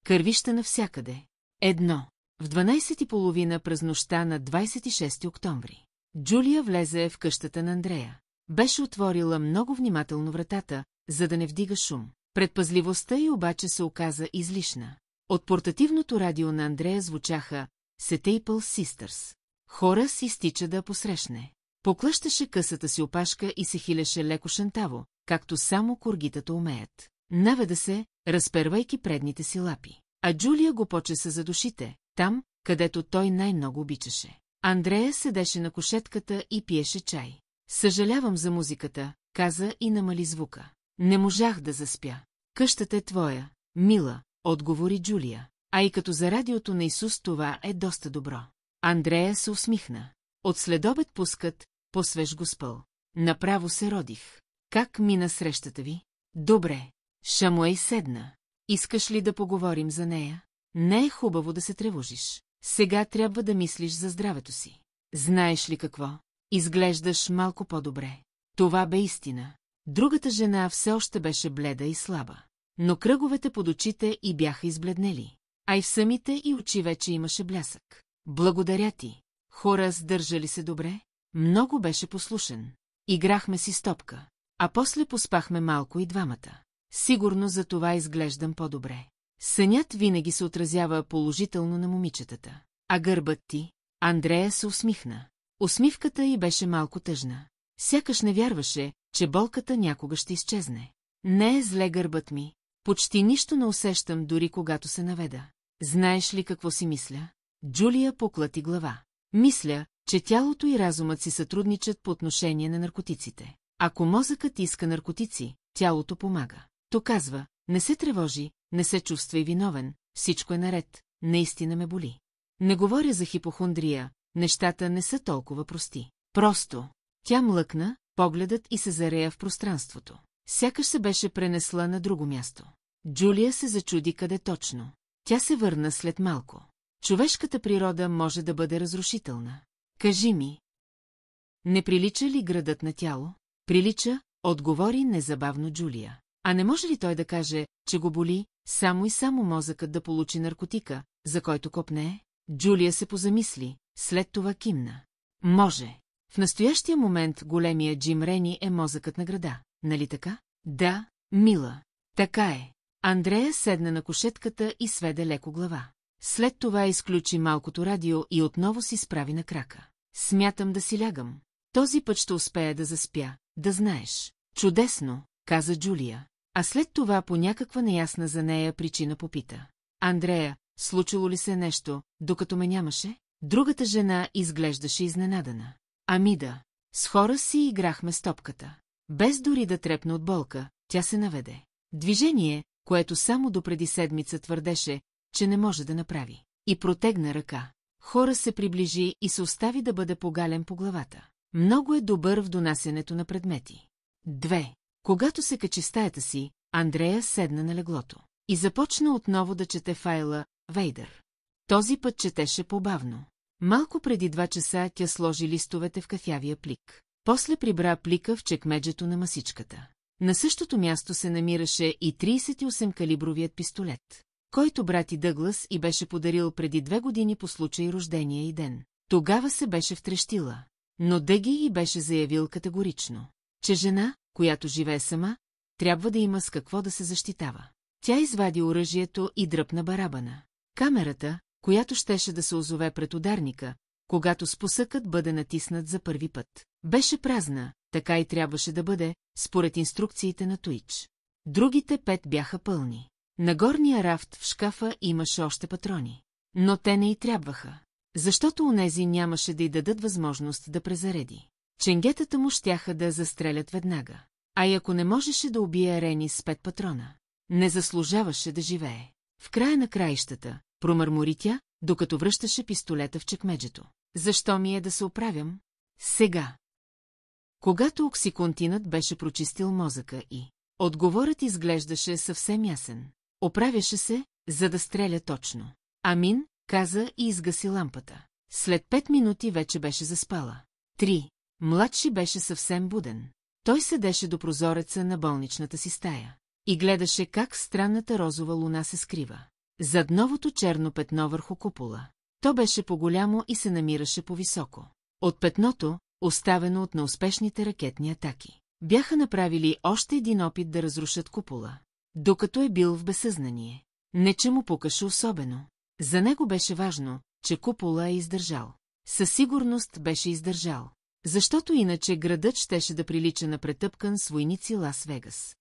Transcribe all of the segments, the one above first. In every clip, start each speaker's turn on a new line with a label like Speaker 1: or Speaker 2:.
Speaker 1: Кървища навсякъде. Едно. В 12:30 през нощта на 26 октомври. Джулия влезе в къщата на Андрея. Беше отворила много внимателно вратата, за да не вдига шум. Предпазливостта й обаче се оказа излишна. От портативното радио на Андрея звучаха Staple Sisters. Хорас изтича да я посрещне. Поклъщаше късата си опашка и се хилеше леко шантаво, както само коргитата умеят. Наведа се, разпервайки предните си лапи. А Джулия го почеса за душите, там, където той най-много обичаше. Андрея седеше на кушетката и пиеше чай. Съжалявам за музиката, каза и намали звука. Не можах да заспя. Къщата е твоя, мила, отговори Джулия. А и като за радиото на Исус това е доста добро. Андрея се усмихна. От следобед пускат по-свеж Госпъл. Направо се родих. Как мина срещата ви? Добре. Шамуей седна. Искаш ли да поговорим за нея? Не е хубаво да се тревожиш. Сега трябва да мислиш за здравето си. Знаеш ли какво? Изглеждаш малко по-добре. Това бе истина. Другата жена все още беше бледа и слаба. Но кръговете под очите й бяха избледнели. А и в самите й очи вече имаше блясък. Благодаря ти. Хорас държа ли се добре? Много беше послушен. Играхме си стопка. А после поспахме малко и двамата. Сигурно за това изглеждам по-добре. Сънят винаги се отразява положително на момичетата. А гърбът ти? Андрея се усмихна. Усмивката й беше малко тъжна. Сякаш не вярваше, че болката някога ще изчезне. Не е зле гърбът ми. Почти нищо не усещам, дори когато се наведа. Знаеш ли какво си мисля? Джулия поклати глава. Мисля, че тялото и разумът си сътрудничат по отношение на наркотиците. Ако мозъкът иска наркотици, тялото помага. То казва, не се тревожи, не се чувствай виновен, всичко е наред, наистина ме боли. Не говоря за хипохондрия, нещата не са толкова прости. Просто. Тя млъкна, погледът и се зарея в пространството. Сякаш се беше пренесла на друго място. Джулия се зачуди къде точно. Тя се върна след малко. Човешката природа може да бъде разрушителна. Кажи ми. Не прилича ли градът на тяло? Прилича, отговори незабавно Джулия. А не може ли той да каже, че го боли, само и само мозъкът да получи наркотика, за който копнее? Джулия се позамисли, след това кимна. Може. В настоящия момент големия Джим Рени е мозъкът на града, нали така? Да, мила. Така е. Андрея седна на кушетката и сведе леко глава. След това изключи малкото радио и отново си справи на крака. Смятам да си лягам. Този път ще успея да заспя, да знаеш. Чудесно, каза Джулия. А след това по някаква неясна за нея причина попита. Андрея, случило ли се нещо, докато ме нямаше? Другата жена изглеждаше изненадана. Ами да, с хора си играхме с топката. Без дори да трепне от болка, тя се наведе. Движение, което само допреди седмица твърдеше, че не може да направи. И протегна ръка. Хора се приближи и се остави да бъде погален по главата. Много е добър в донасенето на предмети. 2. Когато се качи в стаята си, Андрея седна на леглото и започна отново да чете файла Вейдър. Този път четеше побавно. Малко преди 2 часа тя сложи листовете в кафявия плик. После прибра плика в чекмеджето на масичката. На същото място се намираше и 38-калибровият пистолет, който брат и Дъглас и беше подарил преди 2 години по случай рождения й ден. Тогава се беше втрещила, но Дъги й беше заявил категорично, че жена, която живее сама, трябва да има с какво да се защитава. Тя извади оръжието и дръпна барабана. Камерата, която щеше да се озове пред ударника, когато спусъкът бъде натиснат за първи път. Беше празна, така и трябваше да бъде, според инструкциите на Туич. Другите 5 бяха пълни. На горния рафт в шкафа имаше още патрони. Но те не й трябваха, защото онези нямаше да й дадат възможност да презареди. Ченгетата му щяха да застрелят веднага. А и ако не можеше да убие Рени с 5 патрона, не заслужаваше да живее. В края на краищата, промърмори тя, докато връщаше пистолета в чекмеджето. Защо ми е да се оправям? Сега. Когато оксиконтинът беше прочистил мозъка и отговорът изглеждаше съвсем ясен. Оправяше се, за да стреля точно. Амин, каза и изгаси лампата. След 5 минути вече беше заспала. 3. Младши беше съвсем буден. Той седеше до прозореца на болничната си стая и гледаше как странната розова луна се скрива. зад новото черно петно върху купола. То беше по-голямо и се намираше по-високо. От петното, оставено от неуспешните ракетни атаки, бяха направили още един опит да разрушат купола, докато е бил в безсъзнание. Не че му пукаше особено. За него беше важно, че купола е издържал. Със сигурност беше издържал. Защото иначе градът щеше да прилича на претъпкан с войници Лас-Вегас.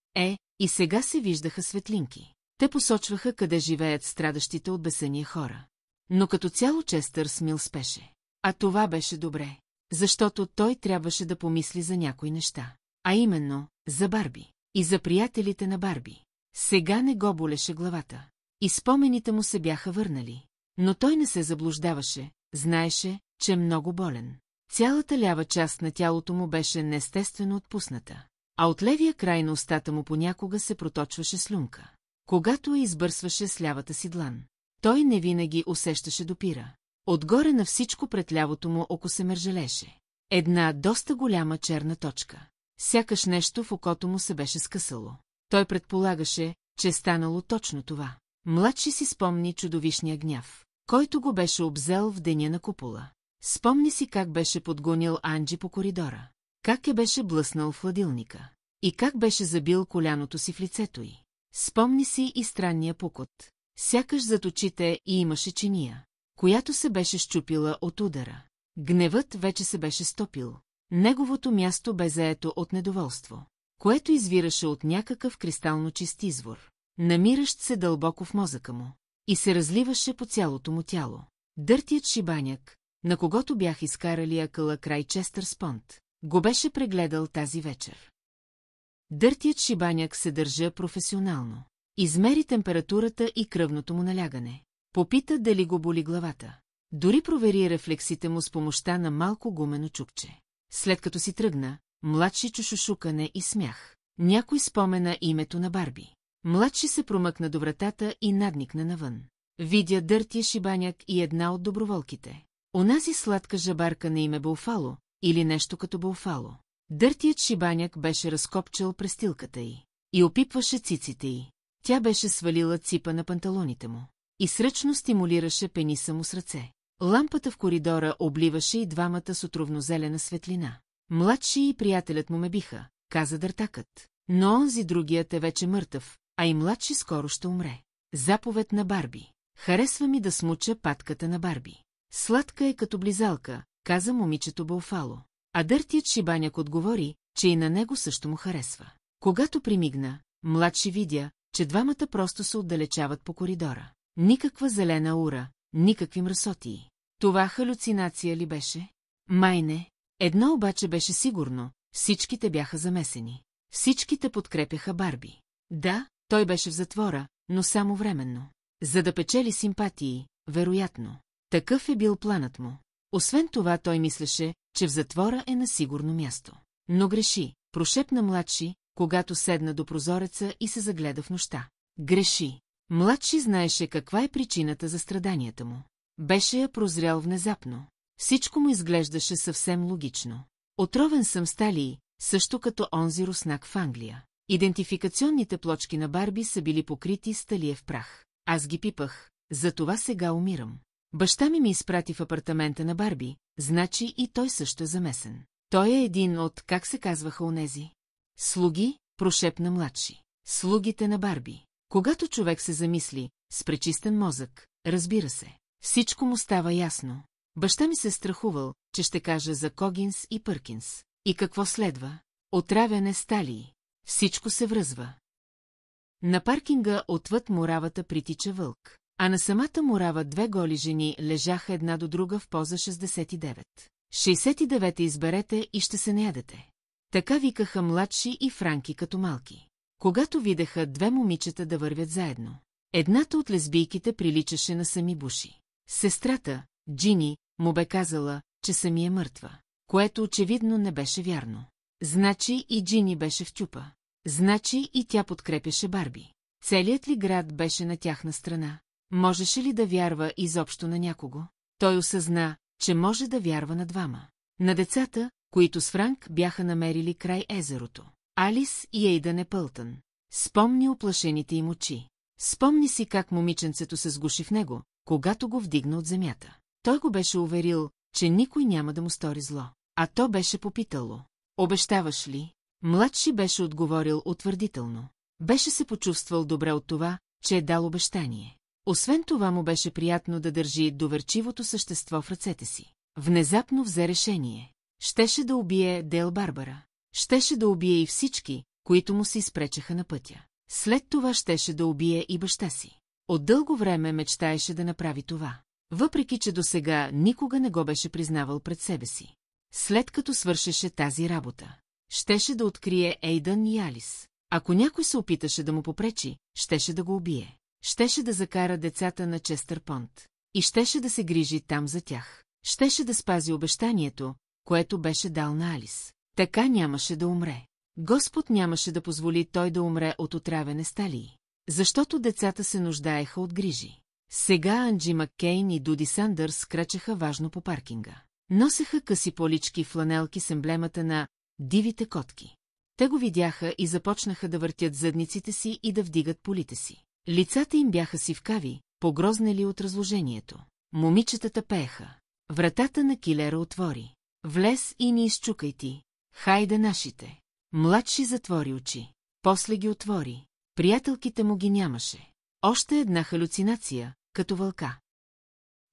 Speaker 1: И сега се виждаха светлинки. Те посочваха къде живеят страдащите от безсъние хора. Но като цяло Честър Смил спеше. А това беше добре, защото той трябваше да помисли за някои неща. А именно, за Барби. И за приятелите на Барби. Сега не го болеше главата. И спомените му се бяха върнали. Но той не се заблуждаваше, знаеше, че е много болен. Цялата лява част на тялото му беше неестествено отпусната, а от левия край на устата му понякога се проточваше слюнка. Когато я избърсваше с лявата си длан, той не винаги усещаше допира. Отгоре на всичко пред лявото му око се мържелеше. Една доста голяма черна точка. Сякаш нещо в окото му се беше скъсало. Той предполагаше, че е станало точно това. Младши си спомни чудовищния гняв, който го беше обзел в деня на купола. Спомни си как беше подгонил Анджи по коридора, как я беше блъснал в хладилника и как беше забил коляното си в лицето й. Спомни си и странния пукот, сякаш зад очите и имаше чиния, която се беше счупила от удара. Гневът вече се беше стопил. Неговото място бе заето от недоволство, което извираше от някакъв кристално чист извор, намиращ се дълбоко в мозъка му, и се разливаше по цялото му тяло. Дъртият шибаняк, на когото бях изкарали акъла край Честър Спонт, го беше прегледал тази вечер. Дъртият шибаняк се държа професионално. Измери температурата и кръвното му налягане. Попита дали го боли главата. Дори провери рефлексите му с помощта на малко гумено чукче. След като си тръгна, младши чу шушукане и смях. Някой спомена името на Барби. Младши се промъкна до вратата и надникна навън. Видя дъртия шибаняк и една от доброволките. Онази сладка жабарка на име Буфало, или нещо като Буфало. Дъртият шибаняк беше разкопчал престилката й и опипваше циците й. Тя беше свалила ципа на панталоните му и сръчно стимулираше пениса му с ръце. Лампата в коридора обливаше и двамата с отровнозелена светлина. Младши и приятелят му ме биха, каза дъртакът. Но онзи другият е вече мъртъв, а и младши скоро ще умре. Заповед на Барби. Харесва ми да смуча патката на Барби. Сладка е като близалка, каза момичето Буфало. А дъртият шибаняк отговори, че и на него също му харесва. Когато примигна, младши видя, че двамата просто се отдалечават по коридора. Никаква зелена аура, никакви мръсотии. Това халюцинация ли беше? Май не. Едно обаче беше сигурно, всичките бяха замесени. Всичките подкрепяха Барби. Да, той беше в затвора, но само временно. За да печели симпатии, вероятно. Такъв е бил планът му. Освен това той мислеше, че в затвора е на сигурно място. Но греши, прошепна младши, когато седна до прозореца и се загледа в нощта. Греши. Младши знаеше каква е причината за страданията му. Беше я прозрял внезапно. Всичко му изглеждаше съвсем логично. Отровен съм с талии, също като онзи руснак в Англия. Идентификационните плочки на Барби са били покрити с талиев прах. Аз ги пипах, затова сега умирам. Баща ми изпрати в апартамента на Барби, значи и той също е замесен. Той е един от, как се казваха онези? Слуги, прошепна младши. Слугите на Барби. Когато човек се замисли, с пречистен мозък, разбира се, всичко му става ясно. Баща ми се страхувал, че ще каже за Когинс и Пъркинс. И какво следва? Отравяне с талии. Всичко се връзва. На паркинга отвъд муравата притича вълк, а на самата мурава две голи жени лежаха една до друга в поза 69. 69 изберете и ще се наядете. Така викаха младши и Франки като малки. Когато видяха две момичета да вървят заедно. Едната от лесбийките приличаше на Сами Буши. Сестрата, Джини, му бе казала, че Сами е мъртва, което очевидно не беше вярно. Значи и Джини беше в тюпа. Значи и тя подкрепяше Барби. Целият ли град беше на тяхна страна? Можеше ли да вярва изобщо на някого? Той осъзна, че може да вярва на двама. На децата, които с Франк бяха намерили край езерото. Алис и Ейдън Епълтън. Спомни оплашените им очи. Спомни си как момиченцето се сгуши в него, когато го вдигна от земята. Той го беше уверил, че никой няма да му стори зло. А то беше попитало: обещаваш ли? Младши беше отговорил утвърдително. Беше се почувствал добре от това, че е дал обещание. Освен това му беше приятно да държи доверчивото същество в ръцете си. Внезапно взе решение. Щеше да убие Дейл Барбара. Щеше да убие и всички, които му се изпречаха на пътя. След това щеше да убие и баща си. От дълго време мечтаеше да направи това. Въпреки че досега никога не го беше признавал пред себе си. След като свършеше тази работа, щеше да открие Ейдън и Алис. Ако някой се опиташе да му попречи, щеше да го убие. Щеше да закара децата на Честър Понт. И щеше да се грижи там за тях. Щеше да спази обещанието, което беше дал на Алис. Така нямаше да умре. Господ нямаше да позволи той да умре от отравяне сталии. Защото децата се нуждаеха от грижи. Сега Анджи Маккейн и Дуди Сандърс крачеха важно по паркинга. Носеха къси полички фланелки с емблемата на «Дивите котки». Те го видяха и започнаха да въртят задниците си и да вдигат полите си. Лицата им бяха сивкави, погрознели от разложението. Момичетата пееха. Вратата на килера отвори. Влез и ни изчукай ти. Хайде нашите. Младши затвори очи. После ги отвори. Приятелките му ги нямаше. Още една халюцинация, като вълка.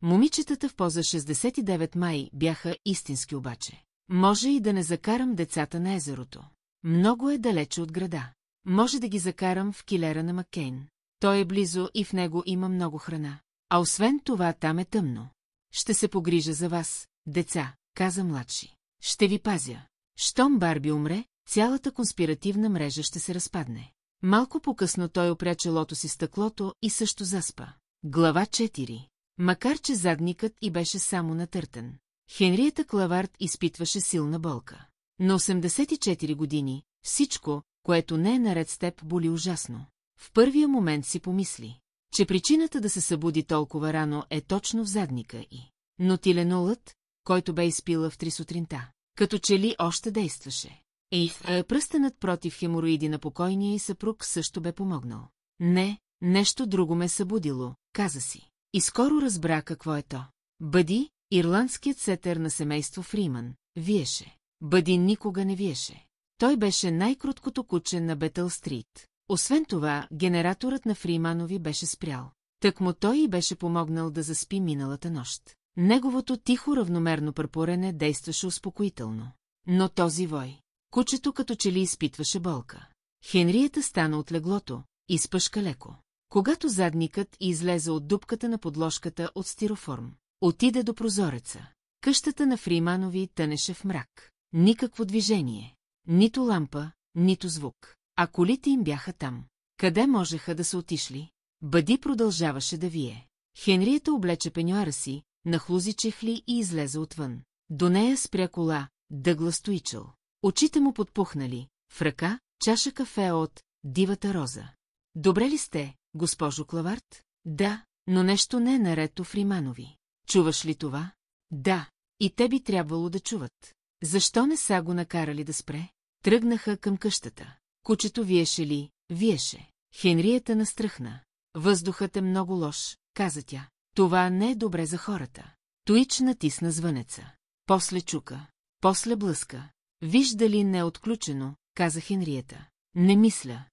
Speaker 1: Момичетата в поза 69 май бяха истински обаче. Може и да не закарам децата на езерото. Много е далече от града. Може да ги закарам в килера на Маккейн. Той е близо и в него има много храна. А освен това там е тъмно. Ще се погрижа за вас, деца, каза младши. Ще ви пазя. Щом Барби умре, цялата конспиративна мрежа ще се разпадне. Малко по-късно той опря челото си стъклото и също заспа. Глава 4. Макар че задникът и беше само натъртен. Хенриета Клавард изпитваше силна болка. На 84 години всичко, което не е наред с теб, боли ужасно. В първия момент си помисли, че причината да се събуди толкова рано е точно в задника й. Но тиленолът, който бе изпила в 3 сутринта, като че ли още действаше. Пръстенът против хемороиди на покойния и съпруг също бе помогнал. Не, нещо друго ме събудило, каза си. И скоро разбра какво е то. Бъди, ирландският сетер на семейство Фриман, виеше. Бъди никога не виеше. Той беше най-круткото куче на Бетъл Стрит. Освен това, генераторът на Фриманови беше спрял. Тък му той и беше помогнал да заспи миналата нощ. Неговото тихо равномерно пърпорене действаше успокоително. Но този вой. Кучето като че ли изпитваше болка. Хенриета стана от леглото, изпъшка леко. Когато задникът излезе от дупката на подложката от стироформ, отиде до прозореца. Къщата на Фриманови тънеше в мрак. Никакво движение. Нито лампа, нито звук. А колите им бяха там. Къде можеха да са отишли? Бъди продължаваше да вие. Хенриета облече пеньоара си, нахлузи чехли и излезе отвън. До нея спря кола, Дъглас Туичъл. Очите му подпухнали, в ръка чаша кафе от «Дивата роза». Добре ли сте, госпожо Клавард? Да, но нещо не е наред у Фриманови. Чуваш ли това? Да, и те би трябвало да чуват. Защо не са го накарали да спре? Тръгнаха към къщата. Кучето виеше ли? Виеше. Хенриета настръхна. Въздухът е много лош, каза тя. Това не е добре за хората. Туич натисна звънеца. После чука. После блъска. Виж дали не е отключено, каза Хенриета. Не мисля,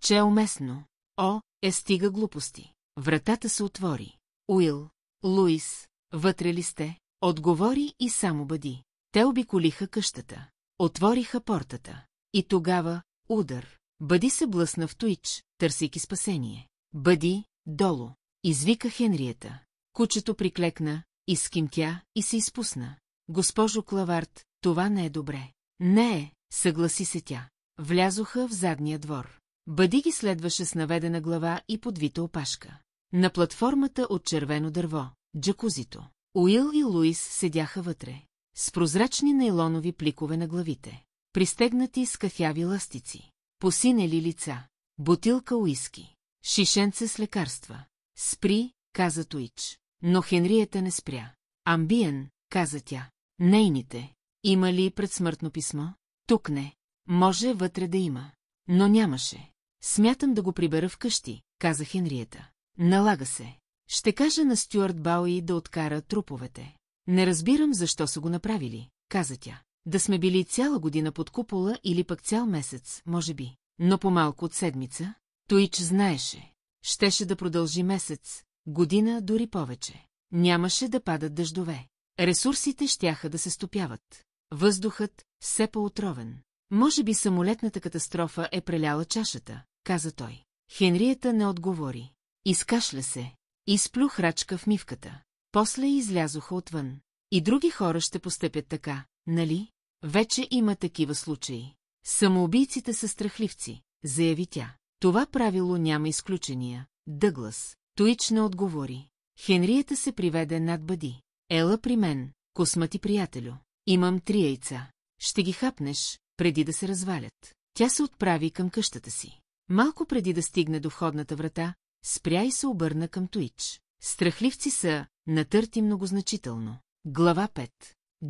Speaker 1: че е уместно. О, стига глупости. Вратата се отвори. Уил, Луис, вътре ли сте? Отговори и само Бъди. Те обиколиха къщата. Отвориха портата. И тогава удар. Бъди се блъсна в Туич, търсейки спасение. Бъди, долу. Извика Хенриета. Кучето приклекна, изкимтя и се изпусна. Госпожо Клавард, това не е добре. Не е, съгласи се тя. Влязоха в задния двор. Бъди ги следваше с наведена глава и подвита опашка. На платформата от червено дърво, джакузито. Уил и Луис седяха вътре, с прозрачни нейлонови пликове на главите, пристегнати с кафяви ластици, посинели лица, бутилка уиски, шишенце с лекарства. Спри, каза Туич. Но Хенриета не спря. Амбиен, каза тя. Нейните. Има ли предсмъртно писмо? Тук не. Може вътре да има. Но нямаше. Смятам да го прибера вкъщи, каза Хенриета. Налага се. Ще кажа на Стюарт Бауи да откара труповете. Не разбирам защо са го направили, каза тя. Да сме били цяла година под купола или пък цял месец, може би. Но по-малко от седмица. Туич знаеше. Щеше да продължи месец, година, дори повече. Нямаше да падат дъждове. Ресурсите щяха да се стопяват. Въздухът все по-отровен. Може би самолетната катастрофа е преляла чашата, каза той. Хенриета не отговори. Изкашля се. Изплю храчка в мивката. После излязоха отвън. И други хора ще постъпят така, нали? Вече има такива случаи. Самоубийците са страхливци, заяви тя. Това правило няма изключения. Дъглас. Туич не отговори. Хенриета се приведе над Бъди. Ела при мен, космати приятелю. Имам 3 яйца. Ще ги хапнеш, преди да се развалят. Тя се отправи към къщата си. Малко преди да стигне до входната врата, спря и се обърна към Туич. Страхливци са, натърти многозначително. Глава 5.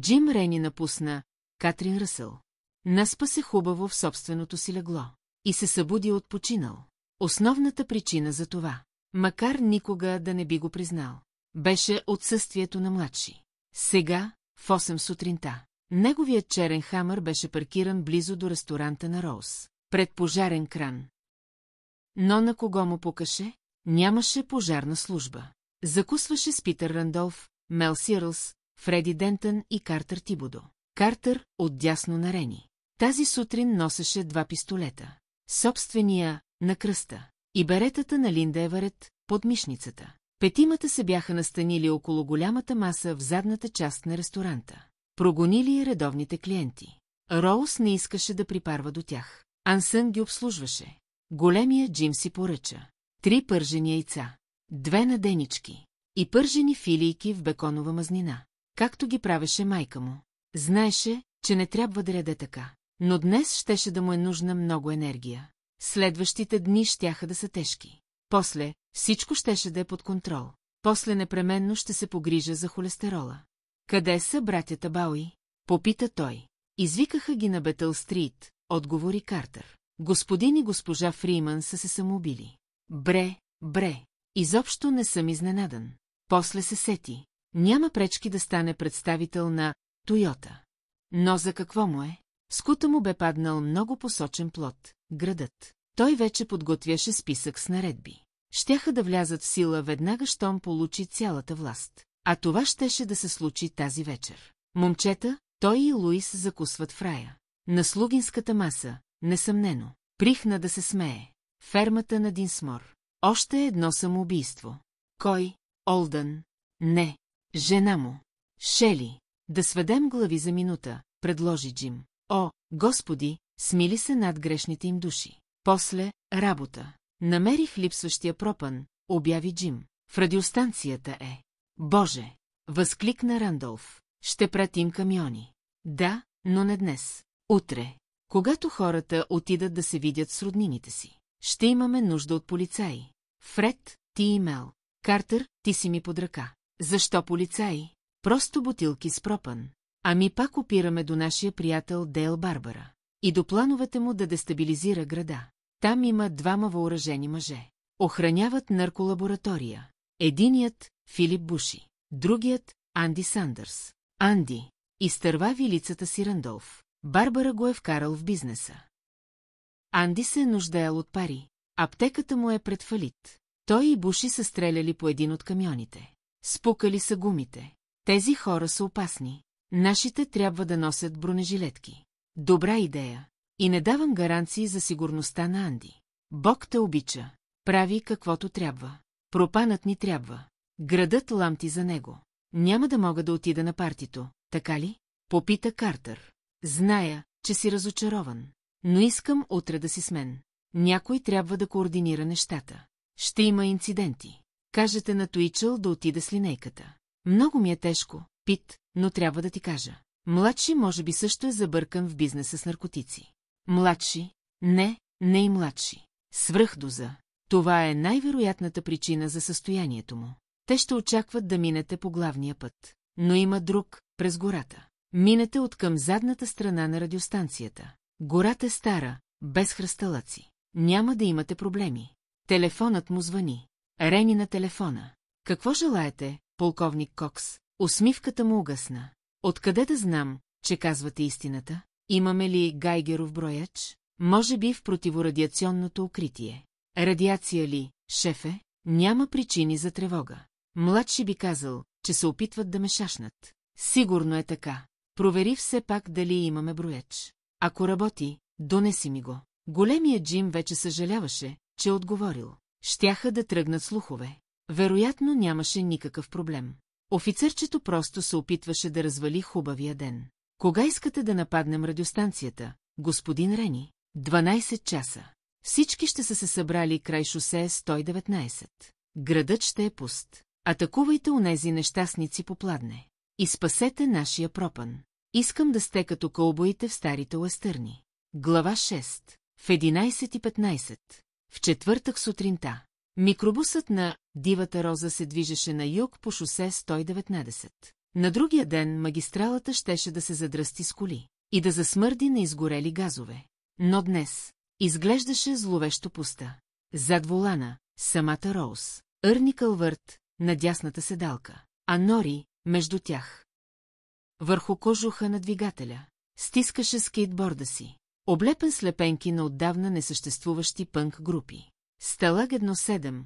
Speaker 1: Джим Рени напусна Катрин Ръсъл. Наспа се хубаво в собственото си легло. И се събуди отпочинал. Основната причина за това, макар никога да не би го признал, беше отсъствието на младши. Сега, в 8 сутринта, неговият черен хамър беше паркиран близо до ресторанта на Роуз, пред пожарен кран. Но на кого му пукаше? Нямаше пожарна служба. Закусваше с Питър Рандолф, Мел Сирлс, Фреди Дентън и Картер Тибодо. Картер отдясно на Рени. Тази сутрин носеше 2 пистолета. Собствения на кръста и беретата на Линда Еверет под мишницата. 5 се бяха настанили около голямата маса в задната част на ресторанта. Прогонили редовните клиенти. Роуз не искаше да припарва до тях. Ансън ги обслужваше. Големия Джим си поръча 3 пържени яйца, 2 наденички и пържени филийки в беконова мазнина, както ги правеше майка му. Знаеше, че не трябва да яде така, но днес щеше да му е нужна много енергия. Следващите дни щяха да са тежки. После всичко щеше да е под контрол. После непременно ще се погрижа за холестерола. Къде са братята Бауи? Попита той. Извикаха ги на Бетъл Стрит, отговори Картер. Господин и госпожа Фриман са се самоубили. Бре, изобщо не съм изненадан. После се сети. Няма пречки да стане представител на Тойота. Но за какво му е? Скута му бе паднал много посочен плод – градът. Той вече подготвяше списък с наредби. Щяха да влязат в сила веднага, щом получи цялата власт. А това щеше да се случи тази вечер. Момчета, той и Луис закусват в рая. На слугинската маса, несъмнено. Прихна да се смее. Фермата на Динсмор. Още едно самоубийство. Кой? Олдън? Не. Жена му. Шели. Да сведем глави за минута, предложи Джим. О, господи, смили се над грешните им души. После работа. Намерих липсващия пропън, обяви Джим. В радиостанцията е. Боже! Възкликна Рандолф. Ще пратим камиони. Да, но не днес. Утре. Когато хората отидат да се видят с роднините си. Ще имаме нужда от полицаи. Фред, ти и Мел. Картер, ти си ми под ръка. Защо полицаи? Просто бутилки с пропън. Ами пак опираме до нашия приятел Дейл Барбара. И до плановете му да дестабилизира града. Там има 2 въоръжени мъже. Охраняват нарколаборатория. Единият – Филип Буши. Другият – Анди Сандърс. Анди. Изтърва вилицата си Рандолф. Барбара го е вкарал в бизнеса. Анди се е нуждаел от пари. Аптеката му е пред фалит. Той и Буши са стреляли по един от камионите. Спукали са гумите. Тези хора са опасни. Нашите трябва да носят бронежилетки. Добра идея. И не давам гаранции за сигурността на Анди. Бог те обича. Прави каквото трябва. Пропанът ни трябва. Градът ламти за него. Няма да мога да отида на партито, така ли? Попита Картер. Зная, че си разочарован. Но искам утре да си с мен. Някой трябва да координира нещата. Ще има инциденти. Кажете на Туичъл да отида с линейката. Много ми е тежко, Пит, но трябва да ти кажа. Младши може би също е забъркан в бизнеса с наркотици. Младши? Не и младши. Свръхдоза. Това е най-вероятната причина за състоянието му. Те ще очакват да минете по главния път. Но има друг, през гората. Минете откъм задната страна на радиостанцията. Гората е стара, без хръсталъци. Няма да имате проблеми. Телефонът му звъни. Рени на телефона. Какво желаете, полковник Кокс? Усмивката му угасна. Откъде да знам, че казвате истината? Имаме ли Гайгеров брояч? Може би в противорадиационното укритие. Радиация ли, шефе? Няма причини за тревога. Младши би казал, че се опитват да ме шашнат. Сигурно е така. Провери все пак дали имаме брояч. Ако работи, донеси ми го. Големият Джим вече съжаляваше, че е отговорил. Щяха да тръгнат слухове. Вероятно нямаше никакъв проблем. Офицерчето просто се опитваше да развали хубавия ден. Кога искате да нападнем радиостанцията, господин Рени? 12 часа. Всички ще са се събрали край шосе 119. Градът ще е пуст. Атакувайте онези нещастници по пладне. И спасете нашия пропън. Искам да сте като кълбоите в старите уестърни. Глава 6. В 11:15. В четвъртък сутринта. Микробусът на Дивата Роза се движеше на юг по шосе 119. На другия ден магистралата щеше да се задръсти с коли и да засмърди на изгорели газове. Но днес изглеждаше зловещо пуста. Зад волана самата Роуз, Ерни Кълвърт на дясната седалка, а Нори между тях. Върху кожуха на двигателя стискаше скейтборда си, облепен с лепенки на отдавна несъществуващи пънк групи. Сталаг 1-7,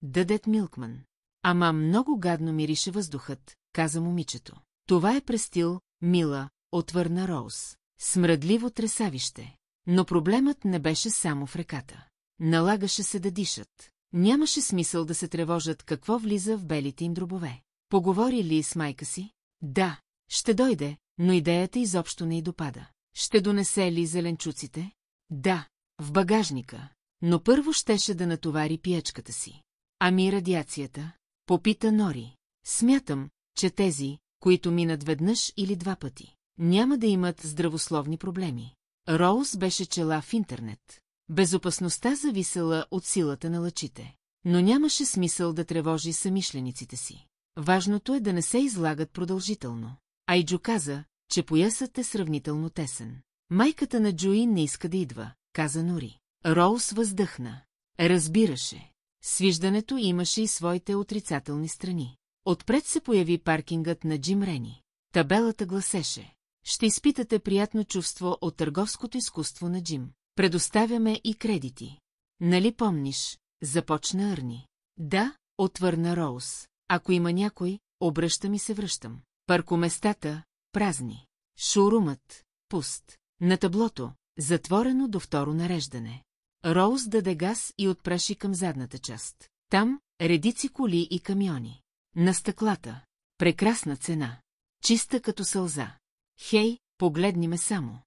Speaker 1: Дъдет Милкман. Ама много гадно мирише въздухът, каза момичето. Това е престил, мила, отвърна Роуз. Смръдливо тресавище. Но проблемът не беше само в реката. Налагаше се да дишат. Нямаше смисъл да се тревожат какво влиза в белите им дробове. Поговори ли с майка си? Да, ще дойде, но идеята изобщо не й допада. Ще донесе ли зеленчуците? Да, в багажника. Но първо щеше да натовари пиечката си. Ами радиацията? Попита Нори. Смятам, че тези, които минат веднъж или два пъти, няма да имат здравословни проблеми. Роуз беше чела в интернет. Безопасността зависела от силата на лъчите. Но нямаше смисъл да тревожи съмишлениците си. Важното е да не се излагат продължително. Айджо каза, че поясът е сравнително тесен. Майката на Джуи не иска да идва, каза Нори. Роуз въздъхна. Разбираше. Свиждането имаше и своите отрицателни страни. Отпред се появи паркингът на Джим Рени. Табелата гласеше: ще изпитате приятно чувство от търговското изкуство на Джим. Предоставяме и кредити. Нали помниш? Започна Ерни. Да, отвърна Роуз. Ако има някой, обръщам и се връщам. Паркоместата празни. Шоурумът пуст. На таблото затворено до второ нареждане. Роуз даде газ и отпраши към задната част. Там редици коли и камиони. На стъклата прекрасна цена. Чиста като сълза. Хей, погледни ме само.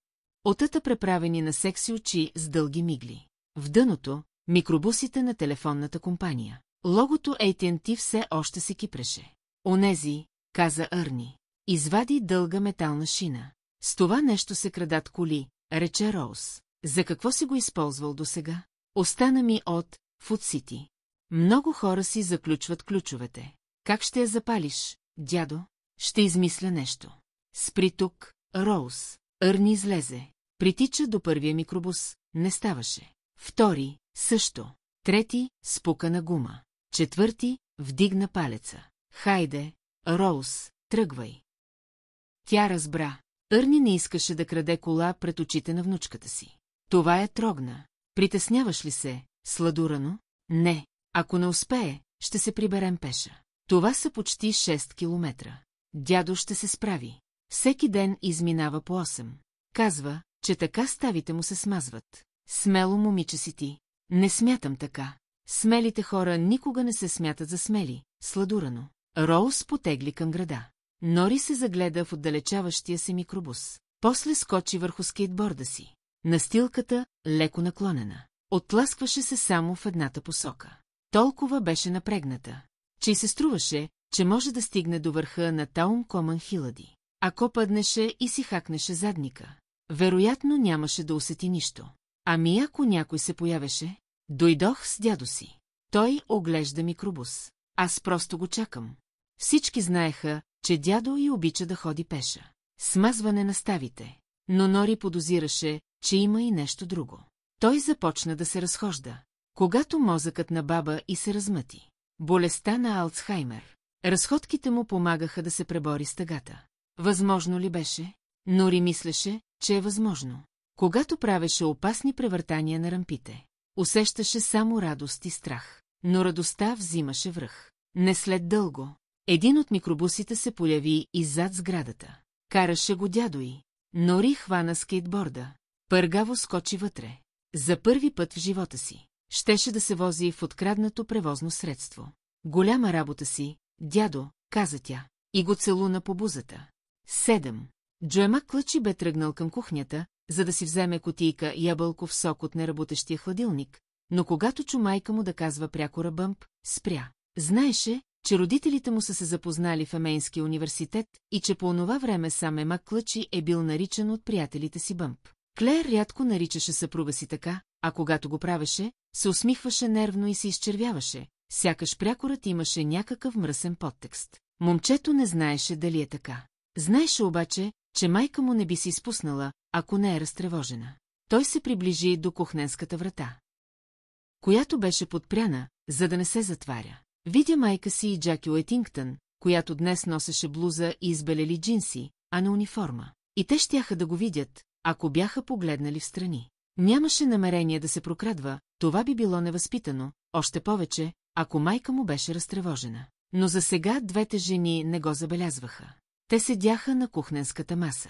Speaker 1: Отата преправени на секси очи с дълги мигли. В дъното микробусите на телефонната компания. Логото AT&T все още се кипреше. Онези, каза Ерни. Извади дълга метална шина. С това нещо се крадат коли, рече Роуз. За какво си го използвал досега? Остана ми от Фуд Сити. Много хора си заключват ключовете. Как ще я запалиш, дядо? Ще измисля нещо. Спри тук, Роуз. Ерни излезе. Притича до първия микробус. Не ставаше. Втори, също. Трети, спука на гума. Четвърти, вдигна палеца. Хайде, Роуз, тръгвай. Тя разбра. Ерни не искаше да краде кола пред очите на внучката си. Това е трогна. Притесняваш ли се, сладурано? Не. Ако не успее, ще се приберем пеша. Това са почти 6 километра. Дядо ще се справи. Всеки ден изминава по 8. Казва, че така ставите му се смазват. Смело момиче си ти. Не смятам така. Смелите хора никога не се смятат за смели, сладурано. Роуз потегли към града. Нори се загледа в отдалечаващия се микробус. После скочи върху скейтборда си. Настилката леко наклонена. Оттласкваше се само в едната посока. Толкова беше напрегната, че й се струваше, че може да стигне до върха на Таун Комън Хилади. Ако паднеше и си хакнеше задника, вероятно нямаше да усети нищо. Ами ако някой се появеше, дойдох с дядо си. Той оглежда микробус. Аз просто го чакам. Всички знаеха, че дядо й обича да ходи пеша. Смазване на ставите. Но Нори подозираше, че има и нещо друго. Той започна да се разхожда. когато мозъкът на баба и се размъти. Болестта на Алцхаймер. Разходките му помагаха да се пребори с тъгата. Възможно ли беше? Нори мислеше, че е възможно. Когато правеше опасни превъртания на рампите, усещаше само радост и страх. Но радостта взимаше връх. Не след дълго. Един от микробусите се появи иззад сградата. Караше го дядо й. Нори хвана скейтборда. Пъргаво скочи вътре. За първи път в живота си. Щеше да се вози в откраднато превозно средство. Голяма работа си, дядо, каза тя. И го целуна по бузата. 7. Джоемак Клъчи бе тръгнал към кухнята, за да си вземе кутийка ябълков сок от неработещия хладилник, но когато чу майка му да казва прякора Бъмп, спря. Знаеше, че родителите му са се запознали в Емейнския университет и че по онова време сам Емак Клъчи е бил наричан от приятелите си Бъмп. Клеер рядко наричаше съпруга си така, а когато го правеше, се усмихваше нервно и се изчервяваше, сякаш прякорът имаше някакъв мръсен подтекст. Момчето не знаеше дали е така. Знаеше обаче, че майка му не би се изпуснала, ако не е разтревожена. Той се приближи до кухненската врата, която беше подпряна, за да не се затваря. Видя майка си и Джаки Уетингтън, която днес носеше блуза и избелели джинси, а не униформа. И те щяха да го видят, ако бяха погледнали встрани. Нямаше намерение да се прокрадва, това би било невъзпитано, още повече, ако майка му беше разтревожена. Но за сега двете жени не го забелязваха. Те седяха на кухненската маса.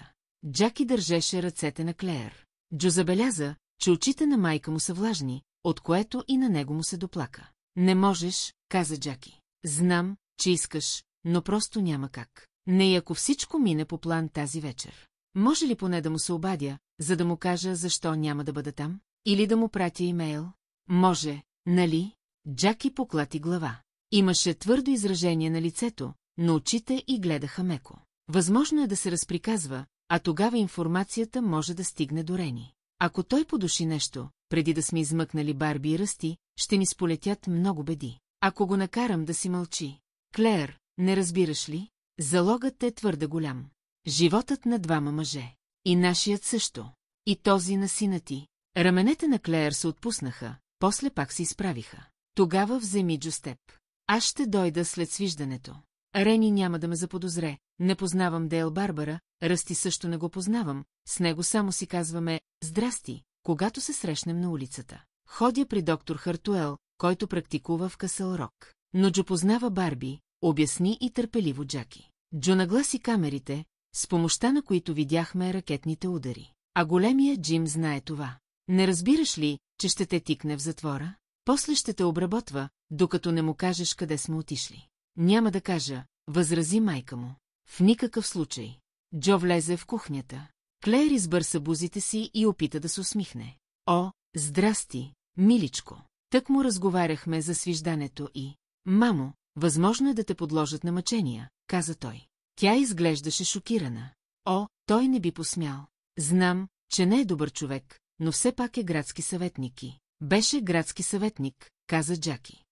Speaker 1: Джаки държеше ръцете на Клеер. Джо забеляза, че очите на майка му са влажни, от което и на него му се доплака. Не можеш, каза Джаки. Знам, че искаш, но просто няма как. Не и ако всичко мине по план тази вечер. Може ли поне да му се обадя, за да му кажа защо няма да бъда там? Или да му пратя имейл? Може, нали? Джаки поклати глава. Имаше твърдо изражение на лицето, но очите й гледаха меко. Възможно е да се разприказва, а тогава информацията може да стигне до Рени. Ако той подуши нещо, преди да сме измъкнали Барби и Ръсти, ще ни сполетят много беди. Ако го накарам да си мълчи. Клеер, не разбираш ли? Залогът е твърде голям. Животът на двама мъже. И нашият също. И този на сина ти. Раменете на Клеер се отпуснаха, после пак се изправиха. Тогава вземи Джо с теб. Аз ще дойда след свиждането. Рени няма да ме заподозре, не познавам Дейл Барбара, Ръсти също не го познавам, с него само си казваме «Здрасти», когато се срещнем на улицата. Ходя при доктор Хартуел, който практикува в Късъл Рок. Но Джо познава Барби, обясни и търпеливо Джаки. Джо нагласи камерите, с помощта на които видяхме ракетните удари. А големия Джим знае това. Не разбираш ли, че ще те тикне в затвора? После ще те обработва, докато не му кажеш къде сме отишли. Няма да кажа, възрази майка му. В никакъв случай. Джо влезе в кухнята. Клеер избърса бузите си и опита да се усмихне. О, здрасти, миличко. Тък му разговаряхме за свиждането и... Мамо, възможно е да те подложат на мъчения, каза той. Тя изглеждаше шокирана. О, той не би посмял. Знам, че не е добър човек, но все пак е градски съветник и... Беше градски съветник, каза Джаки.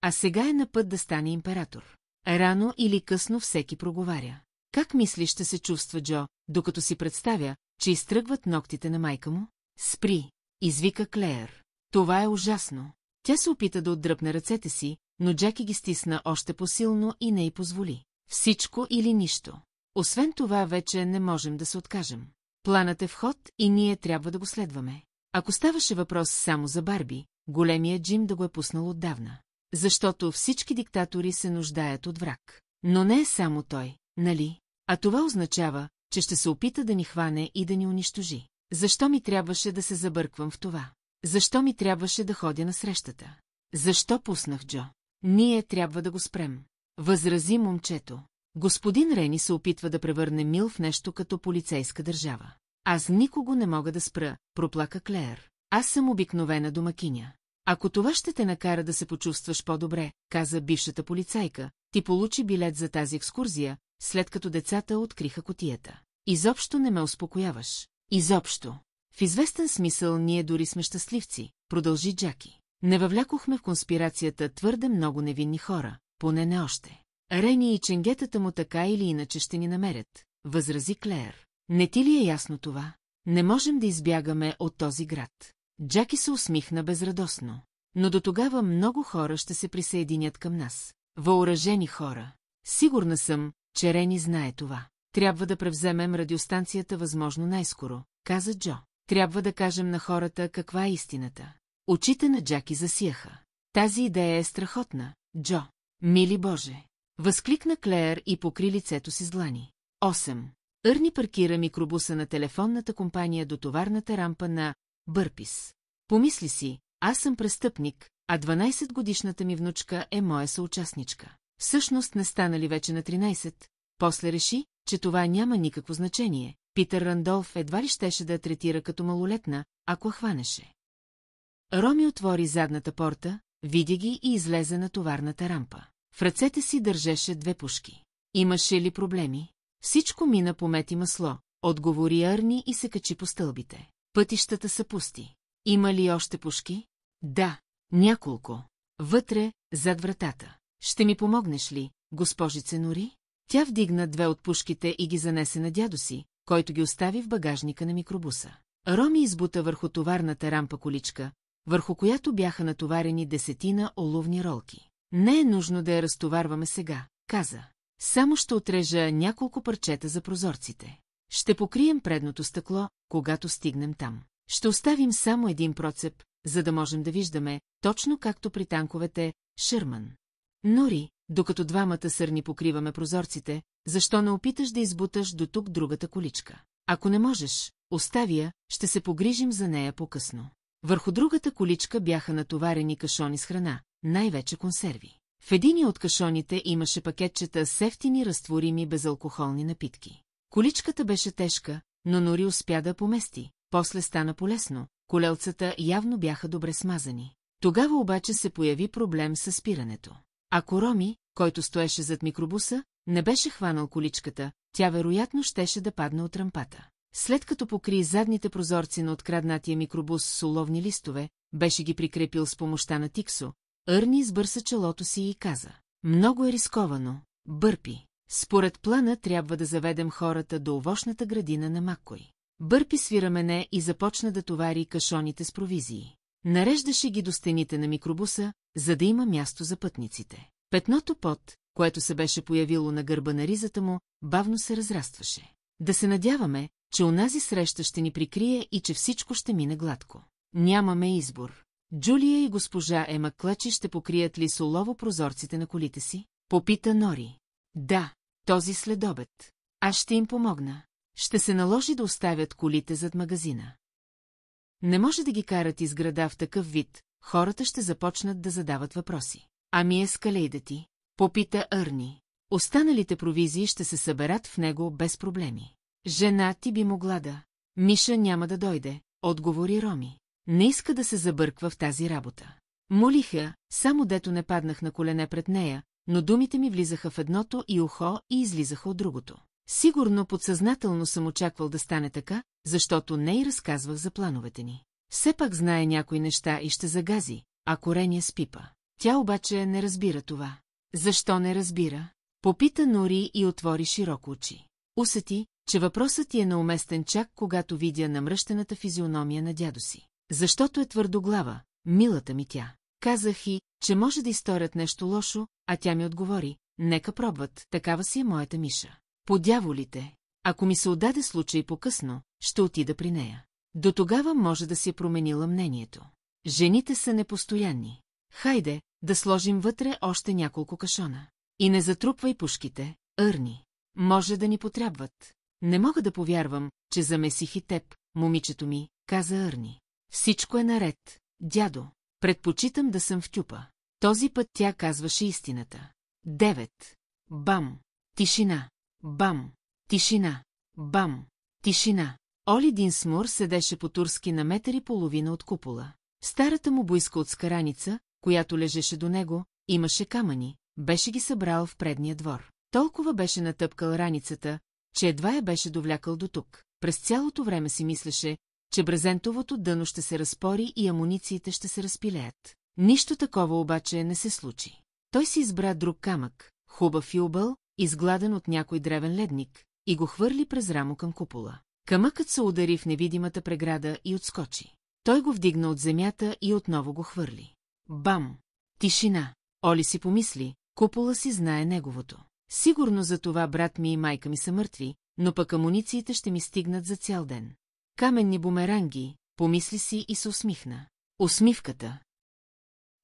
Speaker 1: А сега е на път да стане император. Рано или късно всеки проговаря. Как мислиш ще се чувства Джо, докато си представя, че изтръгват ногтите на майка му? Спри, извика Клеер. Това е ужасно. Тя се опита да отдръпне ръцете си, но Джаки ги стисна още по-силно и не й позволи. Всичко или нищо. Освен това вече не можем да се откажем. Планът е в ход и ние трябва да го следваме. Ако ставаше въпрос само за Барби, големия Джим да го е пуснал отдавна. Защото всички диктатори се нуждаят от враг. Но не е само той, нали? А това означава, че ще се опита да ни хване и да ни унищожи. Защо ми трябваше да се забърквам в това? Защо ми трябваше да ходя на срещата? Защо пуснах Джо? Ние трябва да го спрем. Възрази момчето. Господин Рени се опитва да превърне Мил в нещо като полицейска държава. Аз никого не мога да спра, проплака Клеер. Аз съм обикновена домакиня. Ако това ще те накара да се почувстваш по-добре, каза бившата полицайка, ти получи билет за тази екскурзия, след като децата откриха кутията. Изобщо не ме успокояваш. Изобщо. В известен смисъл ние дори сме щастливци, продължи Джаки. Не въвлякохме в конспирацията твърде много невинни хора, поне не още. Рени и ченгетата му така или иначе ще ни намерят, възрази Клеер. Не ти ли е ясно това? Не можем да избягаме от този град. Джаки се усмихна безрадостно. но до тогава много хора ще се присъединят към нас. Въоръжени хора. Сигурна съм, че Рени знае това. Трябва да превземем радиостанцията възможно най-скоро, каза Джо. Трябва да кажем на хората каква е истината. Очите на Джаки засияха. Тази идея е страхотна, Джо. Мили Боже! Възкликна Клеер и покри лицето си с длани. 8.Ърни паркира микробуса на телефонната компания до товарната рампа на Бърпис. Помисли си, аз съм престъпник, а 12-годишната ми внучка е моя съучастничка. Всъщност не стана ли вече на 13, после реши, че това няма никакво значение. Питър Рандолф едва ли щеше да я третира като малолетна, ако хванеше. Роми отвори задната порта, видя ги и излезе на товарната рампа. В ръцете си държеше 2 пушки. Имаше ли проблеми? Всичко мина по мед и масло, отговори Арни и се качи по стълбите. Пътищата са пусти. Има ли още пушки? Да, няколко. Вътре, зад вратата. Ще ми помогнеш ли, госпожице Нори? Тя вдигна 2 от пушките и ги занесе на дядо си, който ги остави в багажника на микробуса. Роми избута върху товарната рампа количка, върху която бяха натоварени 10 оловни ролки. Не е нужно да я разтоварваме сега, каза. Само ще отрежа няколко парчета за прозорците. Ще покрием предното стъкло, когато стигнем там. Ще оставим само 1 процеп, за да можем да виждаме, точно както при танковете Шърман. Нори, докато двамата сърни покриваме прозорците, защо не опиташ да избуташ до тук другата количка? Ако не можеш, остави я, ще се погрижим за нея по-късно. Върху другата количка бяха натоварени кашони с храна, най-вече консерви. В единия от кашоните имаше пакетчета с евтини разтворими безалкохолни напитки. Количката беше тежка, но Нори успя да помести, после стана полесно, колелцата явно бяха добре смазани. Тогава обаче се появи проблем с спирането. Ако Роми, който стоеше зад микробуса, не беше хванал количката, тя вероятно щеше да падне от рампата. След като покри задните прозорци на откраднатия микробус с оловни листове, беше ги прикрепил с помощта на Тиксо, Арни избърса челото си и каза: много е рисковано, Бърпи. Според плана трябва да заведем хората до овощната градина на Маккой. Бърпи свира мене и започна да товари кашоните с провизии. Нареждаше ги до стените на микробуса, за да има място за пътниците. Петното пот, което се беше появило на гърба на ризата му, бавно се разрастваше. Да се надяваме, че онази среща ще ни прикрие и че всичко ще мине гладко. Нямаме избор. Джулия и госпожа Ема Клачи ще покрият ли с олово прозорците на колите си? Попита Нори. Да, този следобед. Аз ще им помогна. Ще се наложи да оставят колите зад магазина. Не може да ги карат из града в такъв вид, хората ще започнат да задават въпроси. Ами ескалейда ти? Попита Арни. Останалите провизии ще се съберат в него без проблеми. Жена ти би могла да. Миша няма да дойде, отговори Роми. Не иска да се забърква в тази работа. Молиха, само дето не паднах на колене пред нея, но думите ми влизаха в едното и ухо и излизаха от другото. Сигурно подсъзнателно съм очаквал да стане така, защото не й разказвах за плановете ни. Все пак знае някои неща и ще загази, ако Реня спипа. Тя обаче не разбира това. Защо не разбира? Попита Нори и отвори широко очи. Усети, че въпросът ти е неуместен чак когато видя намръщената физиономия на дядо си. Защото е твърдоглава, милата ми тя. Казах и, че може да изторят нещо лошо, а тя ми отговори, нека пробват, такава си е моята Миша. По дяволите, ако ми се отдаде случай по-късно, ще отида при нея. До тогава може да си е променила мнението. Жените са непостоянни. Хайде, да сложим вътре още няколко кашона. И не затрупвай пушките, Арни. Може да ни потрябват. Не мога да повярвам, че замесих и теб, момичето ми, каза Арни. Всичко е наред, дядо. Предпочитам да съм в тюпа. Този път тя казваше истината. 9. Бам. Тишина. Бам. Тишина. Бам. Тишина. Оли Динсмур седеше по-турски на 1,5 метра от купола. Старата му буйска от скараница, която лежеше до него, имаше камъни, беше ги събрал в предния двор. Толкова беше натъпкал раницата, че едва я беше довлякал до тук. През цялото време си мислеше, че брезентовото дъно ще се разпори и амунициите ще се разпилеят. Нищо такова обаче не се случи. Той си избра друг камък, хубав и объл, изгладен от някой древен ледник, и го хвърли през рамо към купола. Камъкът се удари в невидимата преграда и отскочи. Той го вдигна от земята и отново го хвърли. Бам! Тишина. Оли си помисли, купола си знае неговото. Сигурно за това брат ми и майка ми са мъртви, но пък амунициите ще ми стигнат за цял ден. Каменни бумеранги, помисли си и се усмихна. Усмивката.